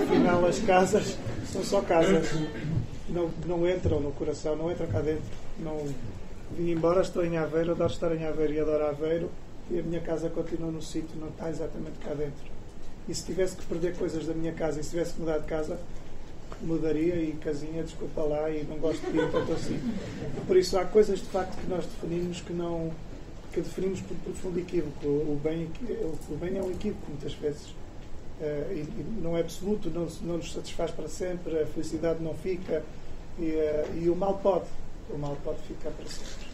Speaker 3: afinal as casas são só casas. Não entram no coração, não entram cá dentro. Não vim embora, estou em Aveiro, adoro estar em Aveiro e adoro Aveiro, e a minha casa continua no sítio, não está exatamente cá dentro. E se tivesse que perder coisas da minha casa e se tivesse que mudar de casa, mudaria e casinha, desculpa lá, e não gosto de ir tanto assim. Por isso há coisas de facto que nós definimos que definimos por profundo equívoco. O bem é um equívoco muitas vezes. E não é absoluto, não nos satisfaz para sempre, a felicidade não fica e o mal pode ficar para sempre.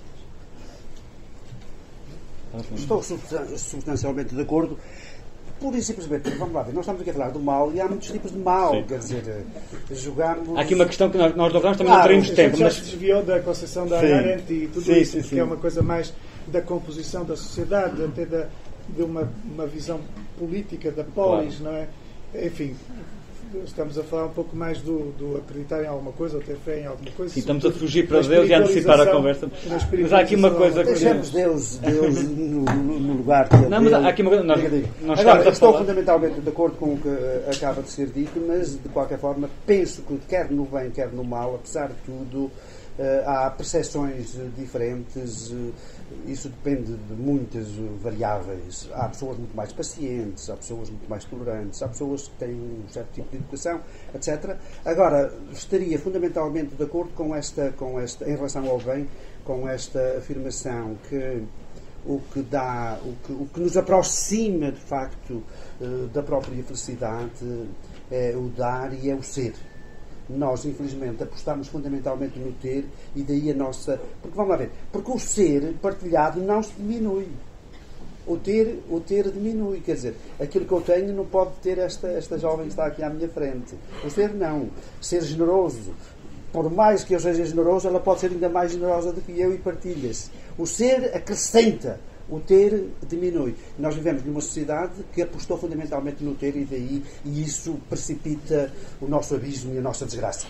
Speaker 2: Estou substancialmente de acordo. Pura e simplesmente, vamos lá ver, nós estamos aqui a falar do mal e há muitos tipos de mal. Sim. Quer dizer, jogamos...
Speaker 1: Há aqui uma questão que nós dobrámos, também não teremos tempo.
Speaker 3: Já se desviou da concepção da Hannah Arendt e tudo isso, porque é uma coisa mais da composição da sociedade, até de uma visão política da polis, claro. Não é? Enfim, estamos a falar um pouco mais do acreditar em alguma coisa ou ter fé em alguma coisa.
Speaker 1: Sim, estamos a fugir para Deus e a antecipar a conversa. Mas há aqui uma coisa que...
Speaker 2: Deixemos Deus no lugar que ele...
Speaker 1: Não, mas há aqui uma coisa...
Speaker 2: Agora, estou fundamentalmente de acordo com o que acaba de ser dito, mas de qualquer forma penso que quer no bem, quer no mal, apesar de tudo, há percepções diferentes. Isso depende de muitas variáveis. Há pessoas muito mais pacientes, há pessoas muito mais tolerantes, há pessoas que têm um certo tipo de educação, etc. Agora, estaria fundamentalmente de acordo com esta em relação ao bem, com esta afirmação que o que nos aproxima, de facto, da própria felicidade é o dar e é o ser. Nós, infelizmente, apostamos fundamentalmente no ter e daí a nossa... Porque, vamos lá ver, porque o ser partilhado não se diminui. O ter diminui, quer dizer, aquilo que eu tenho não pode ter esta jovem que está aqui à minha frente. O ser não. Ser generoso. Por mais que eu seja generoso, ela pode ser ainda mais generosa do que eu e partilha-se. O ser acrescenta. O ter diminui. Nós vivemos numa sociedade que apostou fundamentalmente no ter e isso precipita o nosso abismo e a nossa desgraça.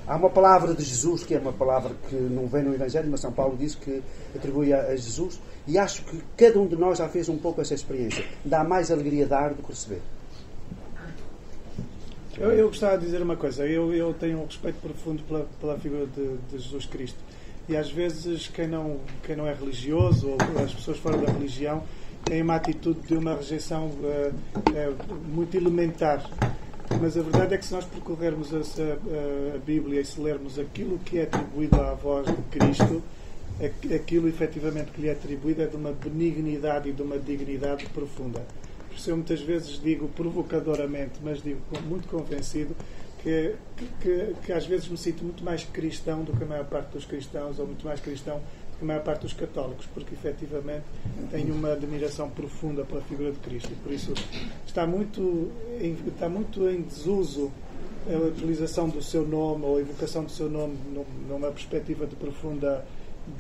Speaker 2: Há uma palavra de Jesus, que é uma palavra que não vem no Evangelho, mas São Paulo diz que atribui a Jesus, e acho que cada um de nós já fez um pouco essa experiência. Dá mais alegria dar do que receber.
Speaker 3: Eu gostava de dizer uma coisa. Eu tenho um respeito profundo pela figura de Jesus Cristo. E às vezes quem não é religioso, ou as pessoas fora da religião, têm uma atitude de uma rejeição muito elementar. Mas a verdade é que se nós percorrermos a Bíblia e se lermos aquilo que é atribuído à voz de Cristo, aquilo efetivamente que lhe é atribuído é de uma benignidade e de uma dignidade profunda. Por isso eu muitas vezes digo provocadoramente, mas digo muito convencido, que às vezes me sinto muito mais cristão do que a maior parte dos cristãos, ou muito mais cristão do que a maior parte dos católicos, porque efetivamente tenho uma admiração profunda pela figura de Cristo, e por isso está muito em desuso a utilização do seu nome ou a evocação do seu nome numa perspectiva de profunda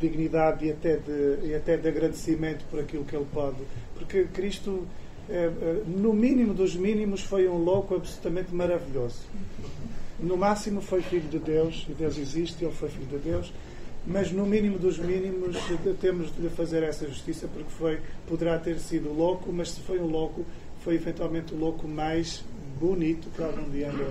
Speaker 3: dignidade e até de agradecimento por aquilo que ele pode, porque Cristo, no mínimo dos mínimos, foi um louco absolutamente maravilhoso. No máximo foi filho de Deus, e Deus existe, ele foi filho de Deus, mas no mínimo dos mínimos temos de lhe fazer essa justiça, porque poderá ter sido louco, mas se foi um louco, foi eventualmente o louco mais bonito que algum dia andou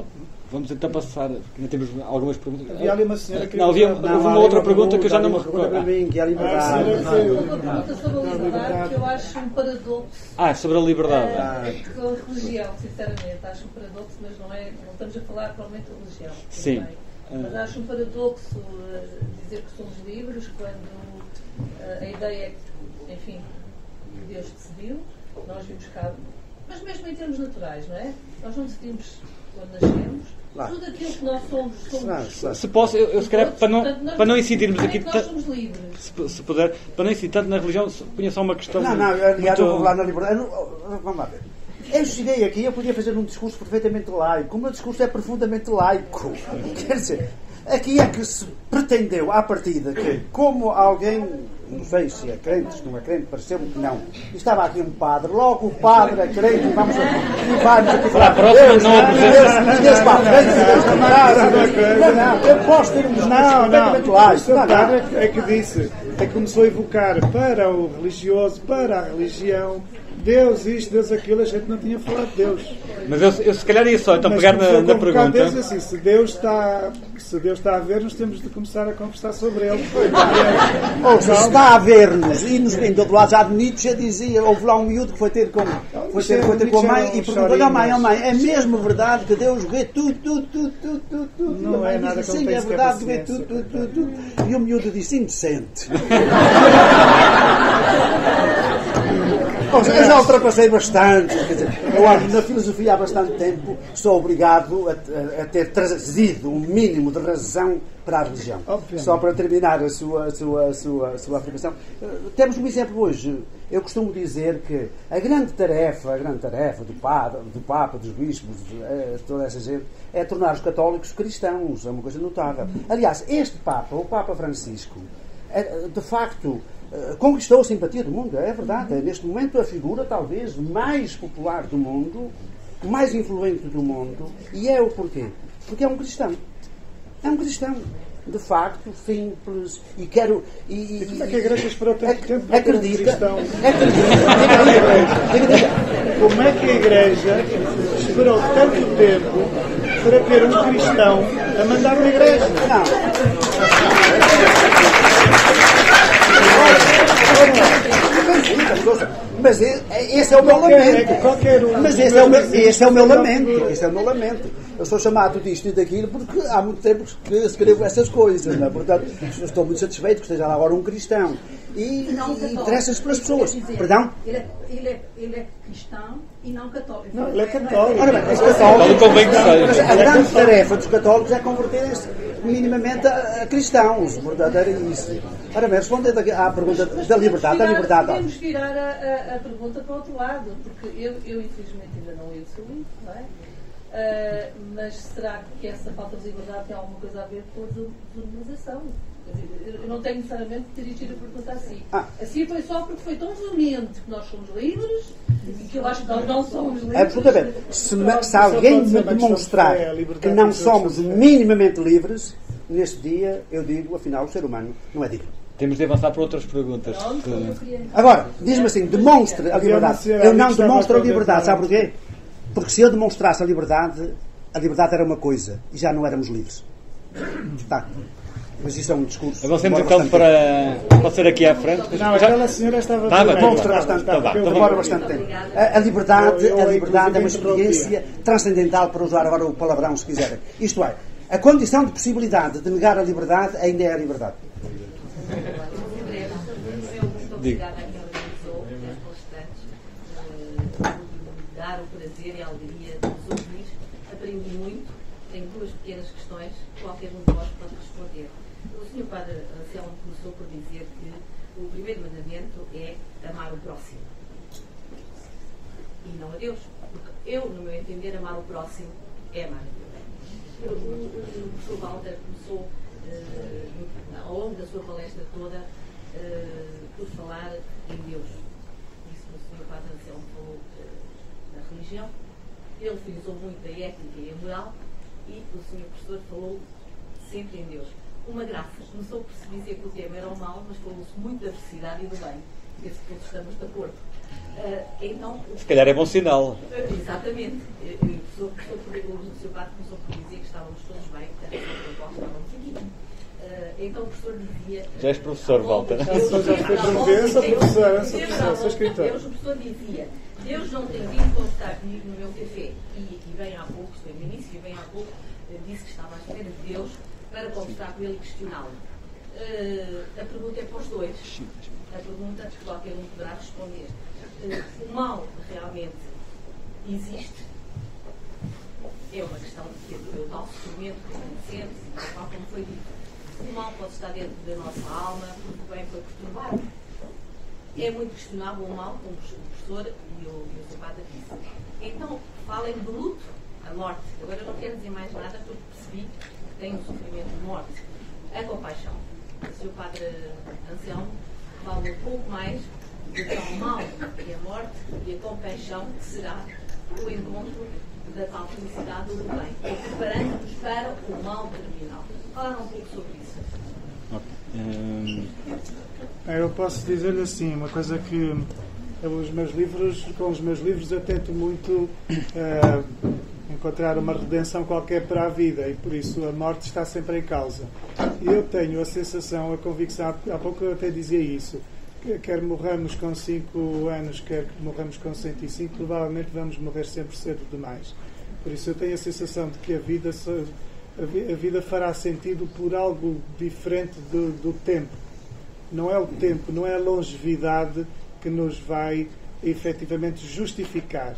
Speaker 3: aqui.
Speaker 1: Vamos então passar, porque ainda temos algumas perguntas.
Speaker 3: Havia ali uma senhora que...
Speaker 1: Houve uma outra pergunta que eu já não me recordo.
Speaker 2: Para mim, que é a liberdade.
Speaker 7: Uma pergunta sobre a liberdade que eu acho um paradoxo.
Speaker 1: Sobre a liberdade.
Speaker 7: Com a religião, sinceramente. Acho um paradoxo, mas não estamos a falar provavelmente de religião.
Speaker 1: Sim.
Speaker 7: Mas acho um paradoxo dizer que somos livres quando a ideia é que, enfim, Deus decidiu, nós vimos cá. Mas mesmo em termos naturais, não é? Nós não decidimos quando nascemos. Tudo aquilo que nós somos.
Speaker 1: Se posso, eu se calhar, para não incidirmos aqui.
Speaker 7: Nós somos livres.
Speaker 1: Se puder, para não incidir tanto na religião, punha só uma questão.
Speaker 2: Aliás, eu vou falar na liberdade. Vamos lá ver. Eu cheguei aqui, eu podia fazer um discurso perfeitamente laico. O meu discurso é profundamente laico. Quer dizer, aqui é que se pretendeu, à partida, que como alguém, não sei se é crente, se não é crente, pareceu-me que não. Estava aqui um padre, logo o padre é crente, vamos aqui falar para Deus, e Deus para a frente, e Deus para trás. Não, eu posso ter um discurso perfeitamente laico.
Speaker 3: O padre é que disse, é que começou a evocar para o religioso, para a religião, Deus isto, Deus aquilo, a gente não tinha falado de Deus.
Speaker 1: Mas eu se calhar ia só então pegar na pergunta.
Speaker 3: Deus, assim, se Deus está a ver-nos, temos de começar a conversar sobre Ele.
Speaker 2: Ou se está a ver-nos e nos vem do outro lado, já de Nietzsche dizia, houve lá um miúdo que foi ter com a mãe e perguntou: mãe, é mesmo verdade que Deus vê tudo?
Speaker 3: Não é nada como
Speaker 2: sim, é verdade que vê tudo. E o miúdo disse: indecente. Eu já ultrapassei bastante. Quer dizer, eu acho que na filosofia há bastante tempo sou obrigado a ter trazido um mínimo de razão para a religião. Obviamente. Só para terminar a sua afirmação. Temos um exemplo hoje. Eu costumo dizer que a grande tarefa do Papa, dos bispos, de toda essa gente, é tornar os católicos cristãos. É uma coisa notável. Aliás, este Papa, o Papa Francisco, de facto, conquistou a simpatia do mundo, é verdade. É neste momento a figura talvez mais popular do mundo, mais influente do mundo. E é o porquê? Porque é um cristão. É um cristão, de facto, simples. E quero.
Speaker 3: E como é que a Igreja esperou tanto tempo para
Speaker 2: ter um
Speaker 3: cristão?
Speaker 2: Como
Speaker 3: é que a Igreja esperou tanto tempo para ter um cristão a mandar uma igreja?
Speaker 2: Mas esse é o meu lamento. Mas esse é o meu lamento. Eu sou chamado disto e daquilo porque há muito tempo que escrevo essas coisas, não é? Portanto, estou muito satisfeito que esteja lá agora um cristão. E interessa-se pelas pessoas. Perdão?
Speaker 7: Ele é cristão e não católico.
Speaker 3: Não, ele é católico.
Speaker 2: Ora bem, mas a grande tarefa dos católicos é converterem-se minimamente a cristãos. Portanto, era isso. Ora bem, respondendo à pergunta da liberdade.
Speaker 7: Podemos virar a pergunta para o outro lado, porque eu infelizmente ainda não li o seu livro, não é? Mas será que essa falta de liberdade tem alguma coisa a ver com a desumanização? Eu não tenho necessariamente de dirigir a pergunta assim. Assim foi só porque foi tão veemente que nós somos livres e que eu acho que nós não somos livres.
Speaker 2: Absolutamente. Se alguém me demonstrar que não somos minimamente livres, neste dia eu digo, afinal, o ser humano não é digno.
Speaker 1: Temos de avançar para outras perguntas.
Speaker 2: Agora, diz-me assim, demonstre a liberdade. Eu não demonstro a liberdade, sabe porquê? Porque se eu demonstrasse a liberdade era uma coisa e já não éramos livres. Tá. Mas isso é um discurso.
Speaker 1: Avancemos então para ser aqui à frente.
Speaker 3: Não, aquela senhora estava
Speaker 2: demonstra bastante tempo. Demora bastante tempo. A liberdade é uma experiência transcendental, para usar agora o palavrão, se quiserem. Isto é, a condição de possibilidade de negar a liberdade ainda é a liberdade.
Speaker 8: Muito obrigada a quem organizou estas constantes, dar o prazer e a alegria de nos ouvir. Aprendi muito. Tenho duas pequenas questões que qualquer um de nós pode responder. O Sr. Padre Anselmo começou por dizer que o primeiro mandamento é amar o próximo e não a Deus. Porque eu, no meu entender, amar o próximo é amar a Deus. O professor Walter começou, ao longo da sua palestra toda, por falar em Deus. Isso o Sr. Padre Anselmo falou da religião. Ele frisou muito a ética e a moral. E o Sr. Professor falou sempre em Deus. Uma graça. Começou por se dizer que o tema era o mal, mas falou-se muito da felicidade e do bem. Esse todos estamos de acordo. Então,
Speaker 1: se calhar é bom sinal.
Speaker 8: Exatamente. O Sr. Padre começou por dizer que estávamos todos bem, que era o qual estávamos aqui. Então o professor dizia...
Speaker 1: Já és professor, Walter.
Speaker 3: Sou escritor.
Speaker 8: O professor dizia: Deus não tem vindo conversar comigo no meu café. E bem há pouco, isto é no início, e bem há pouco, disse que estava à espera de Deus para conversar com ele e questioná-lo. A pergunta é para os dois. A pergunta que qualquer um poderá responder. O mal realmente existe? É uma questão de ter o tal sofrimento que conhecemos e tal qual como foi dito. O mal pode estar dentro da nossa alma, porque o bem foi perturbado. É muito questionável o mal, como o professor e o Sr. Padre disse. Então, falem do luto, a morte. Agora eu não quero dizer mais nada, porque percebi que tem um sofrimento de morte. A compaixão. O Sr. Padre Anselmo fala um pouco mais do que é o mal, que é a morte, e a compaixão, que será o encontro da tal felicidade do bem, preparando-nos para o mal terminal. Falaram um pouco sobre isso.
Speaker 3: Eu posso dizer-lhe assim, uma coisa que com os meus livros eu tento muito encontrar uma redenção qualquer para a vida, e por isso a morte está sempre em causa. E eu tenho a sensação, a convicção, há pouco eu até dizia isso, que quer morramos com 5 anos, quer que morramos com 105, provavelmente vamos morrer sempre cedo demais. Por isso eu tenho a sensação de que a vida fará sentido por algo diferente do tempo. Não é o tempo, não é a longevidade que nos vai efetivamente justificar.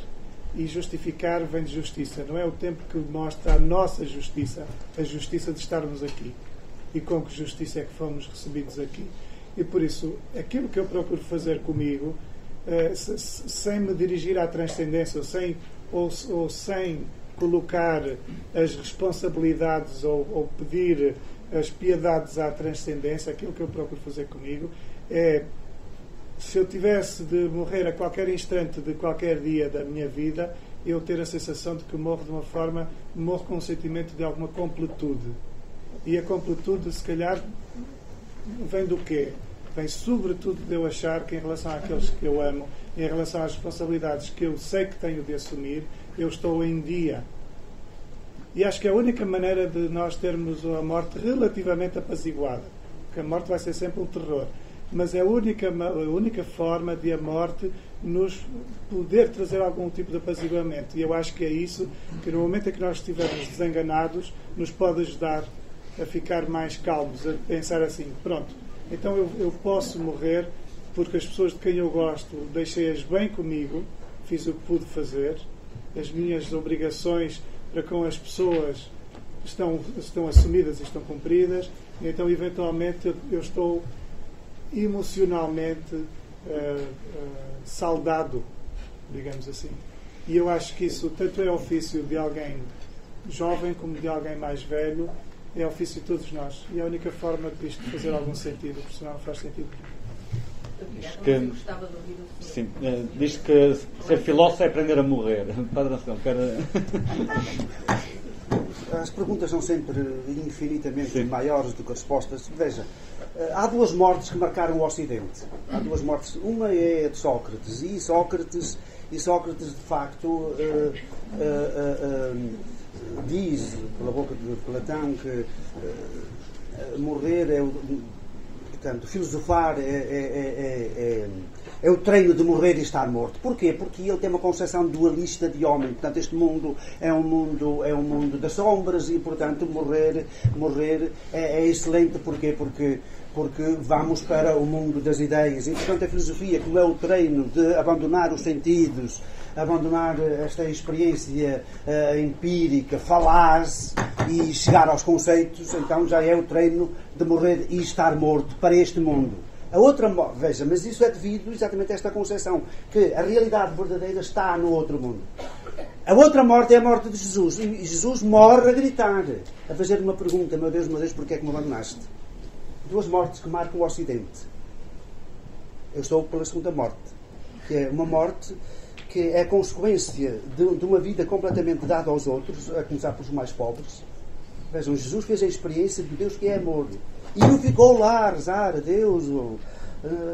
Speaker 3: E justificar vem de justiça. Não é o tempo que mostra a nossa justiça, a justiça de estarmos aqui. E com que justiça é que fomos recebidos aqui. E por isso, aquilo que eu procuro fazer comigo, sem me dirigir à transcendência, ou sem colocar as responsabilidades ou pedir as piedades à transcendência, aquilo que eu procuro fazer comigo é, se eu tivesse de morrer a qualquer instante de qualquer dia da minha vida, eu ter a sensação de que morro de uma forma, morro com um sentimento de alguma completude. E a completude, se calhar, vem do quê? Vem sobretudo de eu achar que, em relação àqueles que eu amo, em relação às responsabilidades que eu sei que tenho de assumir, eu estou em dia. E acho que é a única maneira de nós termos a morte relativamente apaziguada, porque a morte vai ser sempre um terror, mas é a única forma de a morte nos poder trazer algum tipo de apaziguamento. E eu acho que é isso que, no momento em que nós estivermos desenganados, nos pode ajudar a ficar mais calmos, a pensar assim: pronto, então eu posso morrer porque as pessoas de quem eu gosto deixei-as bem comigo, fiz o que pude fazer, as minhas obrigações para com as pessoas estão assumidas e estão cumpridas, e então eventualmente eu estou emocionalmente saldado, digamos assim. E eu acho que isso tanto é ofício de alguém jovem como de alguém mais velho, é ofício de todos nós. E a única forma disto fazer algum sentido, porque senão não faz sentido.
Speaker 1: Diz que ser filósofo é aprender a morrer. Padre Anselmo,
Speaker 2: As perguntas são sempre infinitamente maiores do que as respostas. Veja, há duas mortes que marcaram o Ocidente. Há duas mortes. Uma é a de Sócrates. E Sócrates de facto, diz, pela boca de Platão, que morrer portanto, filosofar é o treino de morrer e estar morto. Porquê? Porque ele tem uma concepção dualista de homem. Portanto, este mundo é um mundo das sombras e, portanto, morrer é excelente. Porquê? Porque vamos para o mundo das ideias. E, portanto, a filosofia, como é o treino de abandonar os sentidos, abandonar esta experiência empírica, falaz, e chegar aos conceitos, então já é o treino de morrer e estar morto para este mundo. A outra morte, veja, mas isso é devido exatamente a esta concepção, que a realidade verdadeira está no outro mundo. A outra morte é a morte de Jesus. E Jesus morre a gritar, a fazer uma pergunta: meu Deus, porquê é que me abandonaste? Duas mortes que marcam o Ocidente. Eu estou pela segunda morte, que é uma morte que é consequência de uma vida completamente dada aos outros, a começar pelos mais pobres. Vejam, Jesus fez a experiência de Deus que é amor. E não ficou lá a rezar a Deus.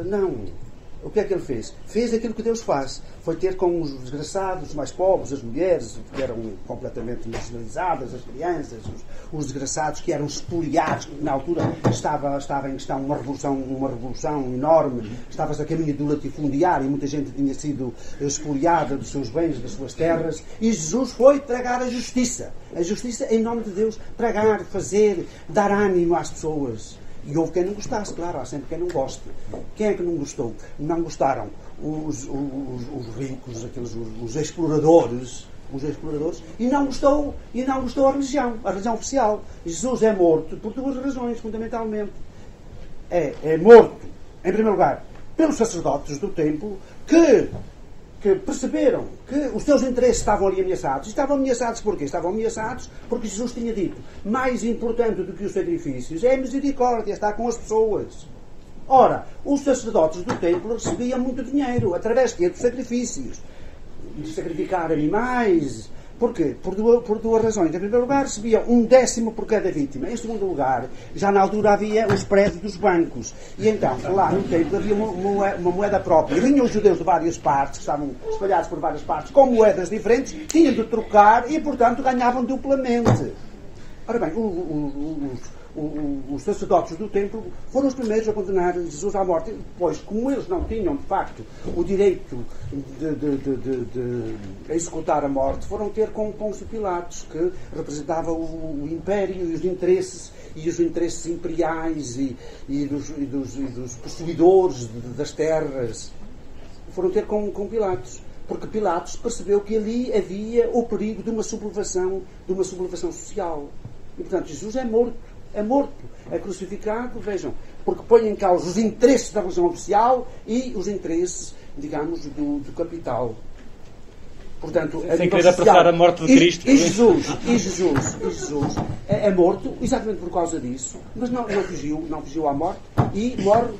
Speaker 2: Não. O que é que ele fez? Fez aquilo que Deus faz. Foi ter com os desgraçados, os mais pobres, as mulheres, que eram completamente marginalizadas, as crianças, os desgraçados que eram espoliados, que na altura estava em questão uma revolução enorme, estava-se a caminho do latifundiário e muita gente tinha sido espoliada dos seus bens, das suas terras, e Jesus foi tragar a justiça em nome de Deus, tragar, fazer, dar ânimo às pessoas. E houve quem não gostasse, claro, há sempre quem não goste. Quem é que não gostou? Não gostaram os ricos, os exploradores, e não gostou a religião oficial. Jesus é morto por duas razões, fundamentalmente. É morto, em primeiro lugar, pelos sacerdotes do templo, que perceberam que os seus interesses estavam ali ameaçados. E estavam ameaçados porquê? Estavam ameaçados porque Jesus tinha dito: mais importante do que os sacrifícios é a misericórdia, estar com as pessoas. Ora, os sacerdotes do templo recebiam muito dinheiro através dos sacrifícios, de sacrificar animais. Porquê? Por duas razões. Em primeiro lugar, recebia 1/10 por cada vítima. Em segundo lugar, já na altura havia os prédios dos bancos. E então, lá no templo havia uma moeda própria. E vinham os judeus de várias partes, que estavam espalhados por várias partes, com moedas diferentes, tinham de trocar e, portanto, ganhavam duplamente. Ora bem, os sacerdotes do templo foram os primeiros a condenar Jesus à morte. Depois, como eles não tinham, de facto, o direito de executar a morte, foram ter com Pôncio Pilatos, que representava o império e os interesses imperiais e dos possuidores das terras. Foram ter com Pilatos. Porque Pilatos percebeu que ali havia o perigo de uma sublevação social. E, portanto, Jesus é morto. É crucificado, vejam, porque põe em causa os interesses da religião oficial e os interesses, digamos, do capital. Portanto,
Speaker 1: sem querer apressar a morte de Cristo.
Speaker 2: E Jesus é morto exatamente por causa disso, mas não fugiu à morte e morre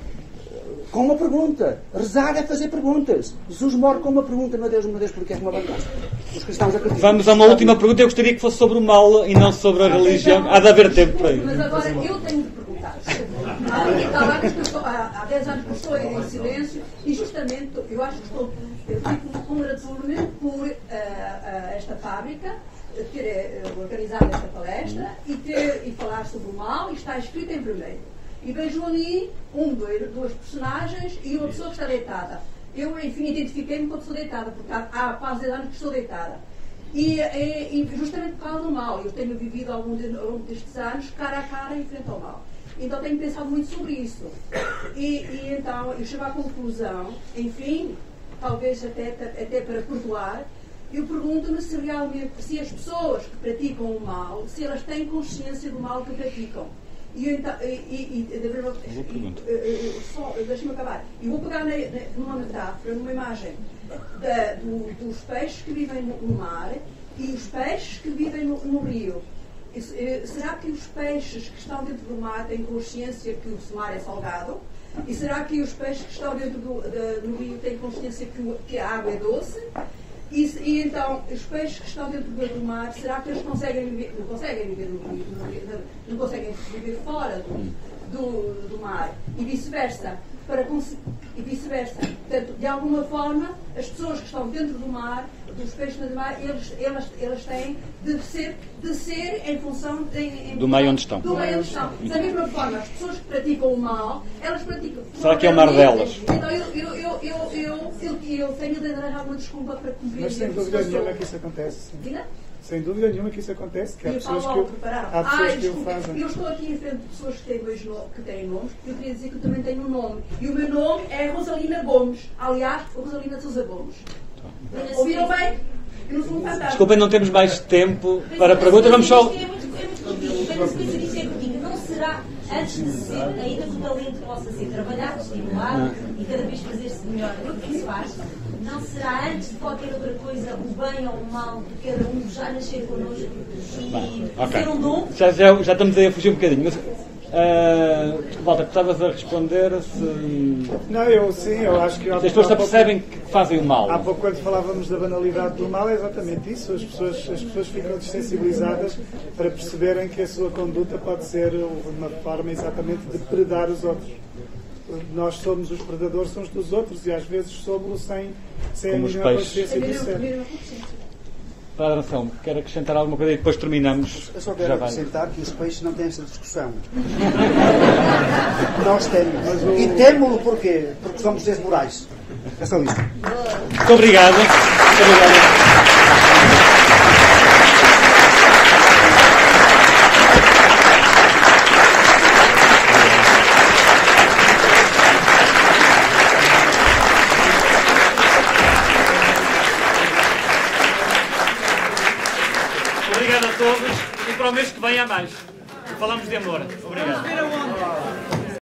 Speaker 2: com uma pergunta. Rezar é fazer perguntas. Jesus morre com uma pergunta: meu Deus, porquê é que me abandonaste? Os cristãos acreditam.
Speaker 1: Vamos a uma última pergunta. Eu gostaria que fosse sobre o mal e não sobre a religião. Há de haver tempo para isso.
Speaker 7: Mas agora eu tenho de perguntar. Há 10 anos que estou em silêncio e justamente eu acho que eu fico congratulamente por esta fábrica ter organizado esta palestra e falar sobre o mal, e está escrito em vermelho. E vejo ali duas personagens e uma pessoa que está deitada. Eu, enfim, identifiquei-me com a pessoa deitada, porque há quase 10 anos que estou deitada. E justamente por causa do mal. Eu tenho vivido ao longo destes anos cara a cara em frente ao mal. Então tenho pensado muito sobre isso. E então eu chego à conclusão, enfim, talvez até para perdoar, eu pergunto-me se realmente, se as pessoas que praticam o mal, se elas têm consciência do mal que praticam. Deixa-me acabar. Eu vou pegar numa metáfora, numa imagem dos peixes que vivem no mar e os peixes que vivem no rio.
Speaker 9: Será que os peixes que estão dentro do mar têm consciência que o mar é salgado? E será que os peixes que estão dentro do rio têm consciência que a água é doce? E então, os peixes que estão dentro do mar, será que eles conseguem viver? Não conseguem viver no rio, não conseguem viver fora do mar. E vice-versa. Portanto, de alguma forma, as pessoas que estão dentro do mar, dos peixes no mar, elas têm de ser em função
Speaker 1: do meio onde estão.
Speaker 9: Da mesma forma, as pessoas que praticam o mal, elas praticam.
Speaker 1: Será que é o mar delas?
Speaker 9: Então eu tenho de arranjar uma desculpa para compreender.
Speaker 3: Mas sem dúvida nenhuma que isso acontece. Sem dúvida nenhuma que isso acontece, que há pessoas que o fazem.
Speaker 9: Eu estou aqui em frente de pessoas que têm nomes, eu queria dizer que eu também tenho um nome. E o meu nome é Rosalina Gomes. Aliás, Rosalina Sousa Gomes. Ouviram bem? Eu não sou um fantasma.
Speaker 1: Desculpem, não temos mais tempo para perguntas. Vamos só...
Speaker 10: Não será, antes de ser, ainda que o talento possa ser trabalhado, estimulado e cada vez fazer-se melhor do que se faz, não será antes de qualquer outra coisa o bem ou o mal de cada um já nascer connosco e ser um dom?
Speaker 1: Já estamos aí a fugir um bocadinho, mas Walter, estavas a responder se...
Speaker 3: Não, eu acho que...
Speaker 1: As pessoas percebem que fazem o mal.
Speaker 3: Há pouco, quando falávamos da banalidade do mal, é exatamente isso. As pessoas ficam desensibilizadas para perceberem que a sua conduta pode ser uma forma exatamente de predar os outros. Nós somos os predadores uns dos outros e às vezes somos sem a mínima consciência disso.
Speaker 1: Padre Anselmo, quer acrescentar alguma coisa e depois terminamos?
Speaker 2: Eu só quero acrescentar que os peixes não têm essa discussão. Nós temos. E temos-lo porquê? Porque somos seres morais. É só isso.
Speaker 1: Muito obrigado. Muito obrigado. Obrigado a todos e para o mês que vem há mais. Falamos de amor. Obrigado.